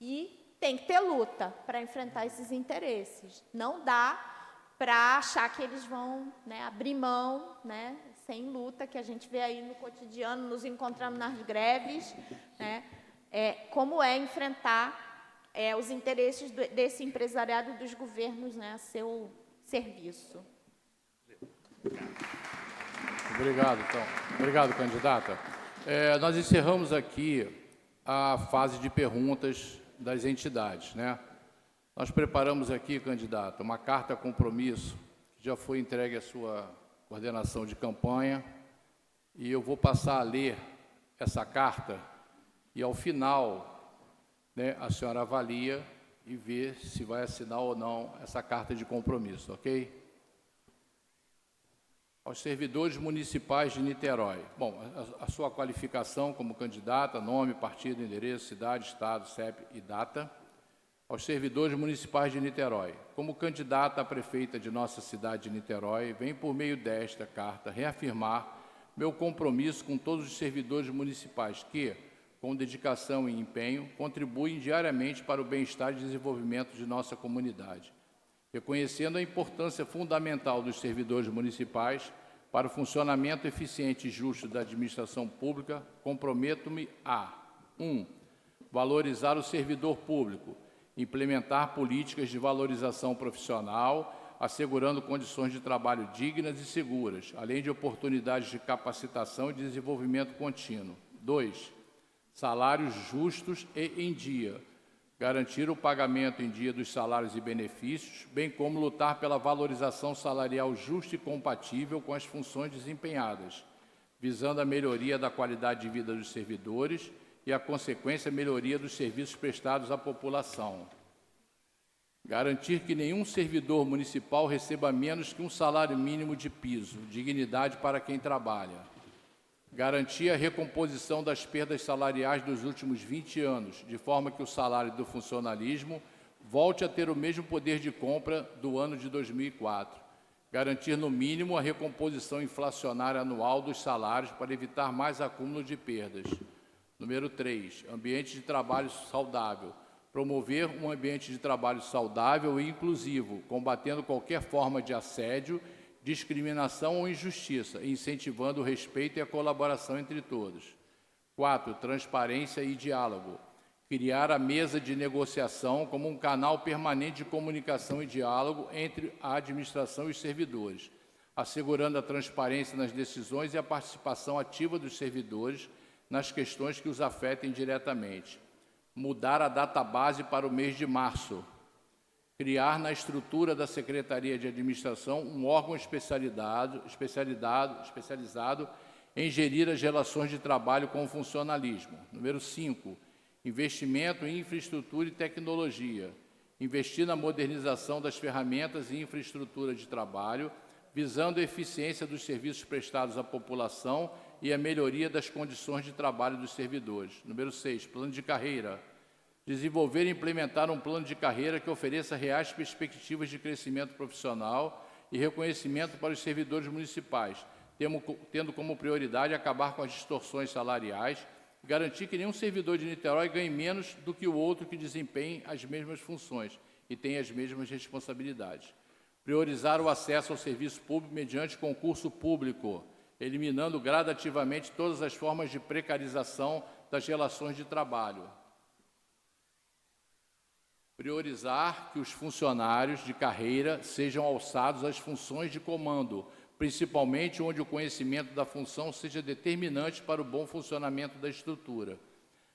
E tem que ter luta para enfrentar esses interesses. Não dá para achar que eles vão, né, abrir mão, né, sem luta, que a gente vê aí no cotidiano, nos encontrando nas greves, né? Como enfrentar os interesses desse empresariado e dos governos, né, a seu serviço. Obrigado, então. Obrigado, candidata. Nós encerramos aqui a fase de perguntas das entidades, né? Nós preparamos aqui, candidata, uma carta compromisso, que já foi entregue à sua coordenação de campanha, e eu vou passar a ler essa carta, e ao final, né, a senhora avalia e vê se vai assinar ou não essa carta de compromisso, ok? Aos servidores municipais de Niterói. Bom, a sua qualificação como candidata, nome, partido, endereço, cidade, estado, CEP e data. Aos servidores municipais de Niterói. Como candidata a prefeita de nossa cidade de Niterói, venho por meio desta carta reafirmar meu compromisso com todos os servidores municipais que, com dedicação e empenho, contribuem diariamente para o bem-estar e desenvolvimento de nossa comunidade. Reconhecendo a importância fundamental dos servidores municipais, Para o funcionamento eficiente e justo da administração pública, comprometo-me a 1. Valorizar o servidor público, implementar políticas de valorização profissional, assegurando condições de trabalho dignas e seguras, além de oportunidades de capacitação e desenvolvimento contínuo. 2. Salários justos e em dia. Garantir o pagamento em dia dos salários e benefícios, bem como lutar pela valorização salarial justa e compatível com as funções desempenhadas, visando a melhoria da qualidade de vida dos servidores e a consequência melhoria dos serviços prestados à população. Garantir que nenhum servidor municipal receba menos que um salário mínimo de piso, dignidade para quem trabalha. Garantir a recomposição das perdas salariais dos últimos 20 anos, de forma que o salário do funcionalismo volte a ter o mesmo poder de compra do ano de 2004. Garantir, no mínimo, a recomposição inflacionária anual dos salários para evitar mais acúmulo de perdas. Número 3. Ambiente de trabalho saudável. Promover um ambiente de trabalho saudável e inclusivo, combatendo qualquer forma de assédio, discriminação ou injustiça, e incentivando o respeito e a colaboração entre todos. 4. Transparência e diálogo. Criar a mesa de negociação como um canal permanente de comunicação e diálogo entre a administração e os servidores, assegurando a transparência nas decisões e a participação ativa dos servidores nas questões que os afetem diretamente. Mudar a database para o mês de março. Criar na estrutura da Secretaria de Administração um órgão especializado em gerir as relações de trabalho com o funcionalismo. Número 5. Investimento em infraestrutura e tecnologia. Investir na modernização das ferramentas e infraestrutura de trabalho, visando a eficiência dos serviços prestados à população e a melhoria das condições de trabalho dos servidores. Número 6, plano de carreira. Desenvolver e implementar um plano de carreira que ofereça reais perspectivas de crescimento profissional e reconhecimento para os servidores municipais, tendo como prioridade acabar com as distorções salariais e garantir que nenhum servidor de Niterói ganhe menos do que o outro que desempenhe as mesmas funções e tenha as mesmas responsabilidades. Priorizar o acesso ao serviço público mediante concurso público, eliminando gradativamente todas as formas de precarização das relações de trabalho. Priorizar que os funcionários de carreira sejam alçados às funções de comando, principalmente onde o conhecimento da função seja determinante para o bom funcionamento da estrutura.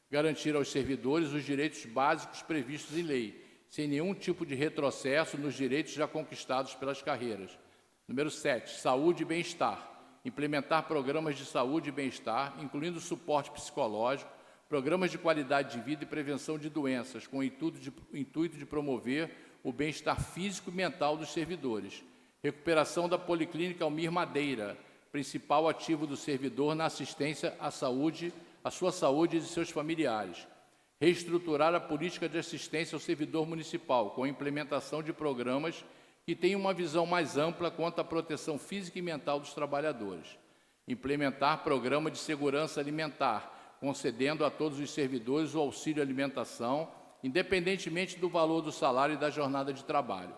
Garantir aos servidores os direitos básicos previstos em lei, sem nenhum tipo de retrocesso nos direitos já conquistados pelas carreiras. Número 7, saúde e bem-estar. Implementar programas de saúde e bem-estar, incluindo suporte psicológico, programas de qualidade de vida e prevenção de doenças, com o intuito de promover o bem-estar físico e mental dos servidores. Recuperação da Policlínica Almir Madeira, principal ativo do servidor na assistência à saúde, à sua saúde e de seus familiares. Reestruturar a política de assistência ao servidor municipal, com a implementação de programas que tenham uma visão mais ampla quanto à proteção física e mental dos trabalhadores. Implementar programa de segurança alimentar, concedendo a todos os servidores o auxílio alimentação, independentemente do valor do salário e da jornada de trabalho.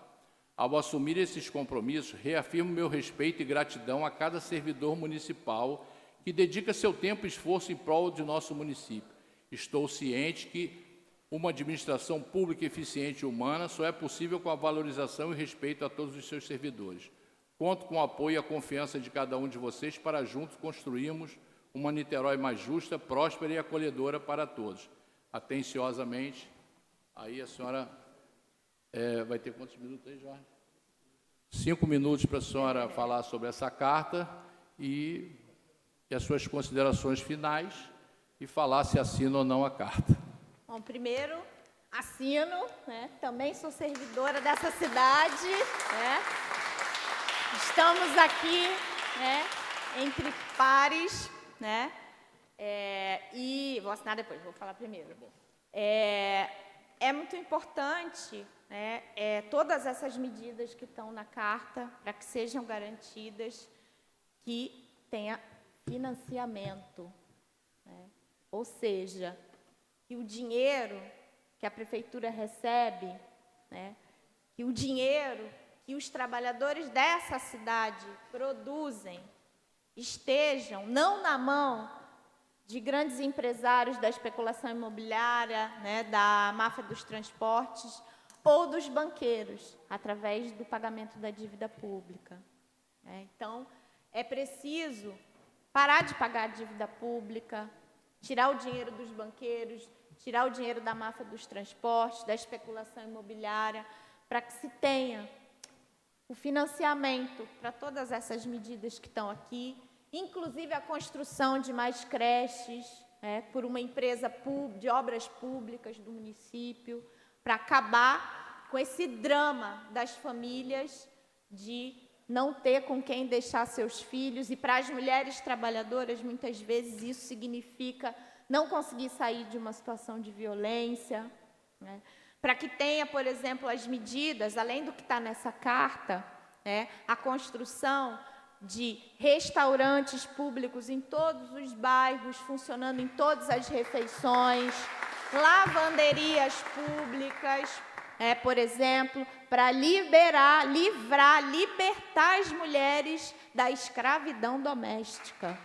Ao assumir esses compromissos, reafirmo meu respeito e gratidão a cada servidor municipal que dedica seu tempo e esforço em prol de nosso município. Estou ciente que uma administração pública eficiente e humana só é possível com a valorização e respeito a todos os seus servidores. Conto com o apoio e a confiança de cada um de vocês para juntos construirmos uma Niterói mais justa, próspera e acolhedora para todos. Atenciosamente, aí a senhora vai ter quantos minutos aí, Jorge? 5 minutos para a senhora falar sobre essa carta e as suas considerações finais e falar se assina ou não a carta. Bom, primeiro, assino, né? Também sou servidora dessa cidade, né? Estamos aqui, né, entre pares, né? E vou assinar depois, vou falar primeiro. É muito importante, né, todas essas medidas que estão na carta, para que sejam garantidas, que tenha financiamento, né? Ou seja, que o dinheiro que a prefeitura recebe, né, que o dinheiro que os trabalhadores dessa cidade produzem, estejam não na mão de grandes empresários da especulação imobiliária, né, da máfia dos transportes ou dos banqueiros, através do pagamento da dívida pública. Então, é preciso parar de pagar a dívida pública, tirar o dinheiro dos banqueiros, tirar o dinheiro da máfia dos transportes, da especulação imobiliária, para que se tenha o financiamento para todas essas medidas que estão aqui, inclusive a construção de mais creches, por uma empresa de obras públicas do município, para acabar com esse drama das famílias de não ter com quem deixar seus filhos. E para as mulheres trabalhadoras, muitas vezes, isso significa não conseguir sair de uma situação de violência, né? Para que tenha, por exemplo, as medidas, além do que está nessa carta, a construção de restaurantes públicos em todos os bairros, funcionando em todas as refeições, lavanderias públicas, por exemplo, para libertar as mulheres da escravidão doméstica.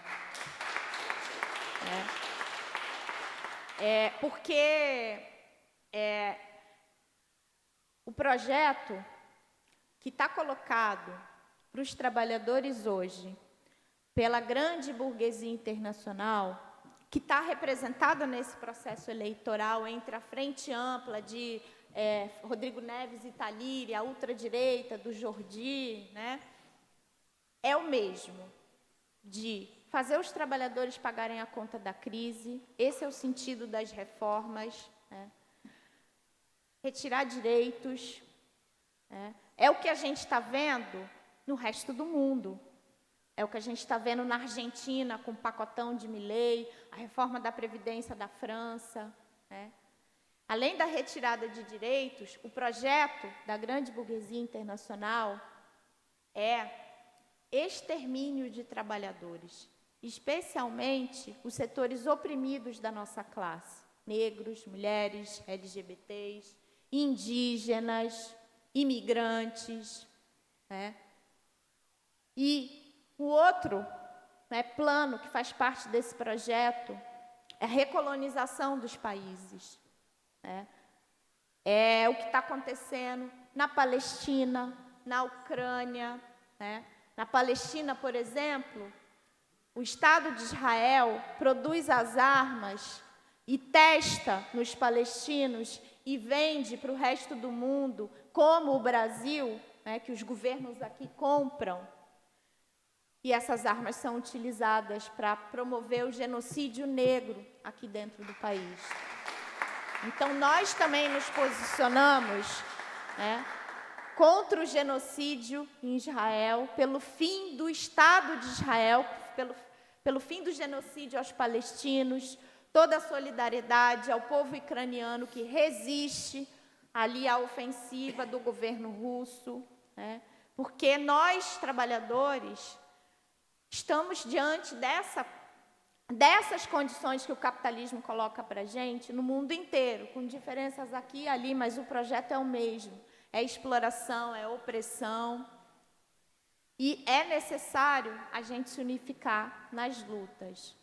Porque o projeto que está colocado para os trabalhadores hoje, pela grande burguesia internacional, que está representada nesse processo eleitoral entre a Frente Ampla de Rodrigo Neves e Talíria, a ultradireita do Jordi, né, é o mesmo, de fazer os trabalhadores pagarem a conta da crise. Esse é o sentido das reformas, né? Retirar direitos. É o que a gente está vendo no resto do mundo. É o que a gente está vendo na Argentina, com o pacotão de Milei, a reforma da Previdência da França, né? Além da retirada de direitos, o projeto da grande burguesia internacional é extermínio de trabalhadores, especialmente os setores oprimidos da nossa classe, negros, mulheres, LGBTs, indígenas, imigrantes, né? E o outro, né, plano que faz parte desse projeto é a recolonização dos países. É o que está acontecendo na Palestina, na Ucrânia, né? Na Palestina, por exemplo, o Estado de Israel produz as armas e testa nos palestinos e vende para o resto do mundo, como o Brasil, né, que os governos aqui compram. E essas armas são utilizadas para promover o genocídio negro aqui dentro do país. Então, nós também nos posicionamos, né, contra o genocídio em Israel, pelo fim do Estado de Israel, pelo fim do genocídio aos palestinos, toda a solidariedade ao povo ucraniano que resiste ali à ofensiva do governo russo, né? Porque nós, trabalhadores, estamos diante dessas condições que o capitalismo coloca para a gente no mundo inteiro, com diferenças aqui e ali, mas o projeto é o mesmo. É exploração, é opressão. E é necessário a gente se unificar nas lutas.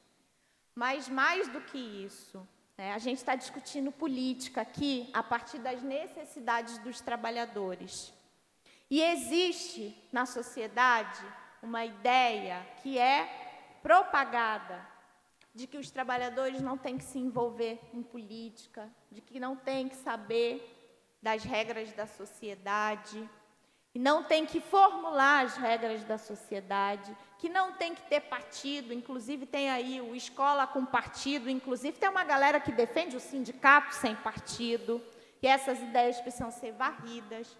Mas, mais do que isso, a gente está discutindo política aqui a partir das necessidades dos trabalhadores. E existe na sociedade uma ideia que é propagada de que os trabalhadores não têm que se envolver em política, de que não têm que saber das regras da sociedade, e não tem que formular as regras da sociedade, que não tem que ter partido, inclusive tem aí o Escola com Partido, inclusive tem uma galera que defende o sindicato sem partido, e essas ideias precisam ser varridas,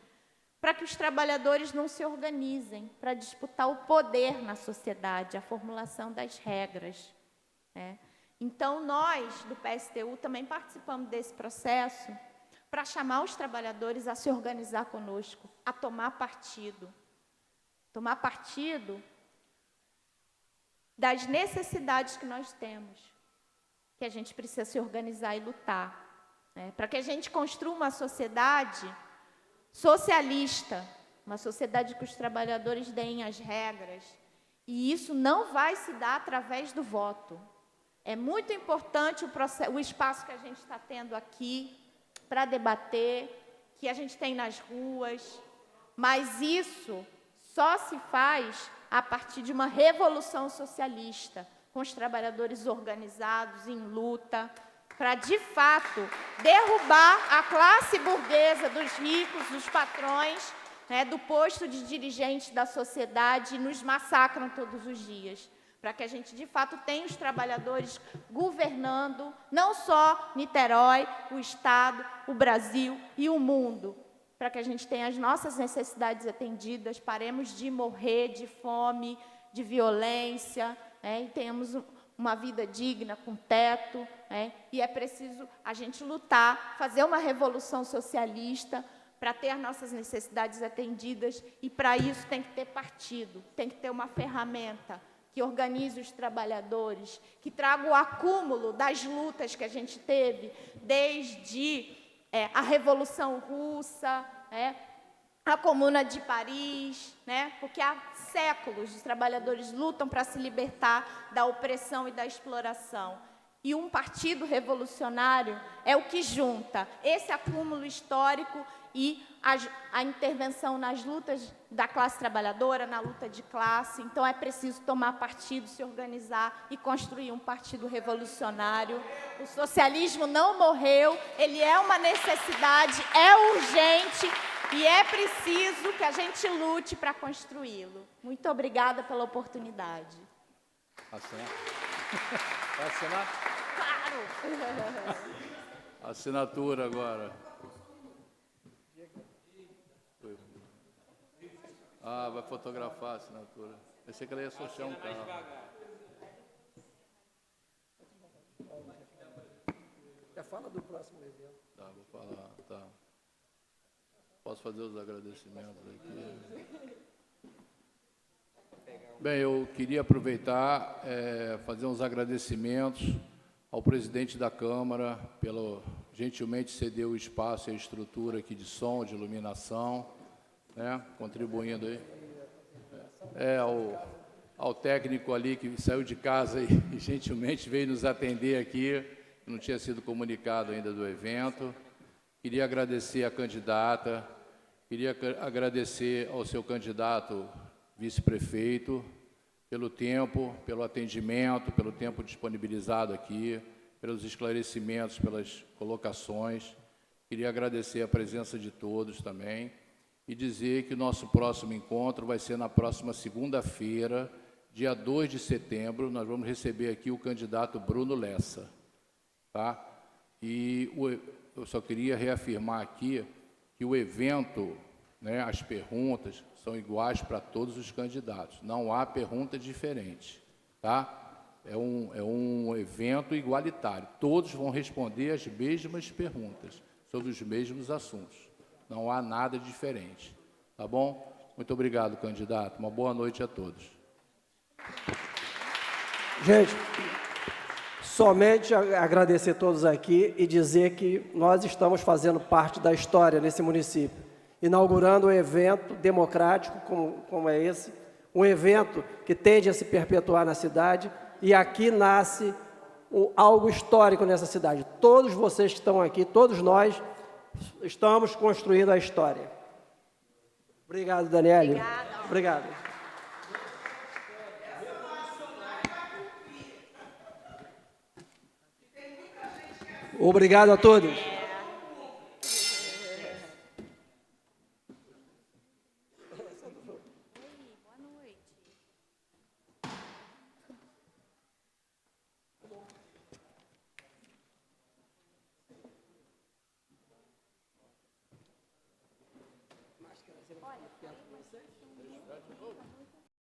para que os trabalhadores não se organizem, para disputar o poder na sociedade, a formulação das regras, né? Então, nós, do PSTU, também participamos desse processo, para chamar os trabalhadores a se organizar conosco, a tomar partido. Tomar partido das necessidades que nós temos, que a gente precisa se organizar e lutar, né? Para que a gente construa uma sociedade socialista, uma sociedade que os trabalhadores deem as regras E isso não vai se dar através do voto. É muito importante o espaço que a gente está tendo aqui para debater, que a gente tem nas ruas, mas isso só se faz a partir de uma revolução socialista, com os trabalhadores organizados, em luta, para, de fato, derrubar a classe burguesa dos ricos, dos patrões, né, do posto de dirigente da sociedade, e nos massacram todos os dias, para que a gente, de fato, tenha os trabalhadores governando, não só Niterói, o Estado, o Brasil e o mundo, para que a gente tenha as nossas necessidades atendidas, paremos de morrer de fome, de violência, né, e tenhamos uma vida digna, com teto, né, e é preciso a gente lutar, fazer uma revolução socialista, para ter as nossas necessidades atendidas, e para isso tem que ter partido, tem que ter uma ferramenta que organize os trabalhadores, que traga o acúmulo das lutas que a gente teve, desde a Revolução Russa, a Comuna de Paris, né, porque há séculos os trabalhadores lutam para se libertar da opressão e da exploração. E um partido revolucionário é o que junta esse acúmulo histórico e a intervenção nas lutas da classe trabalhadora, na luta de classe. Então, é preciso tomar partido, se organizar e construir um partido revolucionário. O socialismo não morreu, ele é uma necessidade, é urgente e é preciso que a gente lute para construí-lo. Muito obrigada pela oportunidade. Assinar? Vai assinar? Claro! Assinatura agora. Ah, vai fotografar a assinatura. Pensei que ela ia sortear um carro. Já fala do próximo evento. Tá, vou falar, tá. Posso fazer os agradecimentos aqui? Bem, eu queria aproveitar, fazer uns agradecimentos ao presidente da Câmara, pelo gentilmente ceder o espaço e a estrutura aqui de som, de iluminação, né, contribuindo aí. Ao técnico ali que saiu de casa e gentilmente veio nos atender aqui, não tinha sido comunicado ainda do evento. Queria agradecer à candidata, queria agradecer ao seu candidato vice-prefeito pelo tempo, pelo atendimento, pelo tempo disponibilizado aqui, pelos esclarecimentos, pelas colocações. Queria agradecer a presença de todos também e dizer que o nosso próximo encontro vai ser na próxima segunda-feira, dia 2 de setembro. Nós vamos receber aqui o candidato Bruno Lessa, tá? E eu só queria reafirmar aqui que o evento, né, as perguntas são iguais para todos os candidatos. Não há pergunta diferente, tá? É um evento igualitário. Todos vão responder as mesmas perguntas sobre os mesmos assuntos. Não há nada diferente. Tá bom? Muito obrigado, candidato. Uma boa noite a todos. Gente, somente agradecer a todos aqui e dizer que nós estamos fazendo parte da história nesse município, inaugurando um evento democrático como é esse, um evento que tende a se perpetuar na cidade, e aqui nasce algo histórico nessa cidade. Todos vocês que estão aqui, todos nós, estamos construindo a história. Obrigado, Daniele. Obrigado. Obrigado a todos. Olha,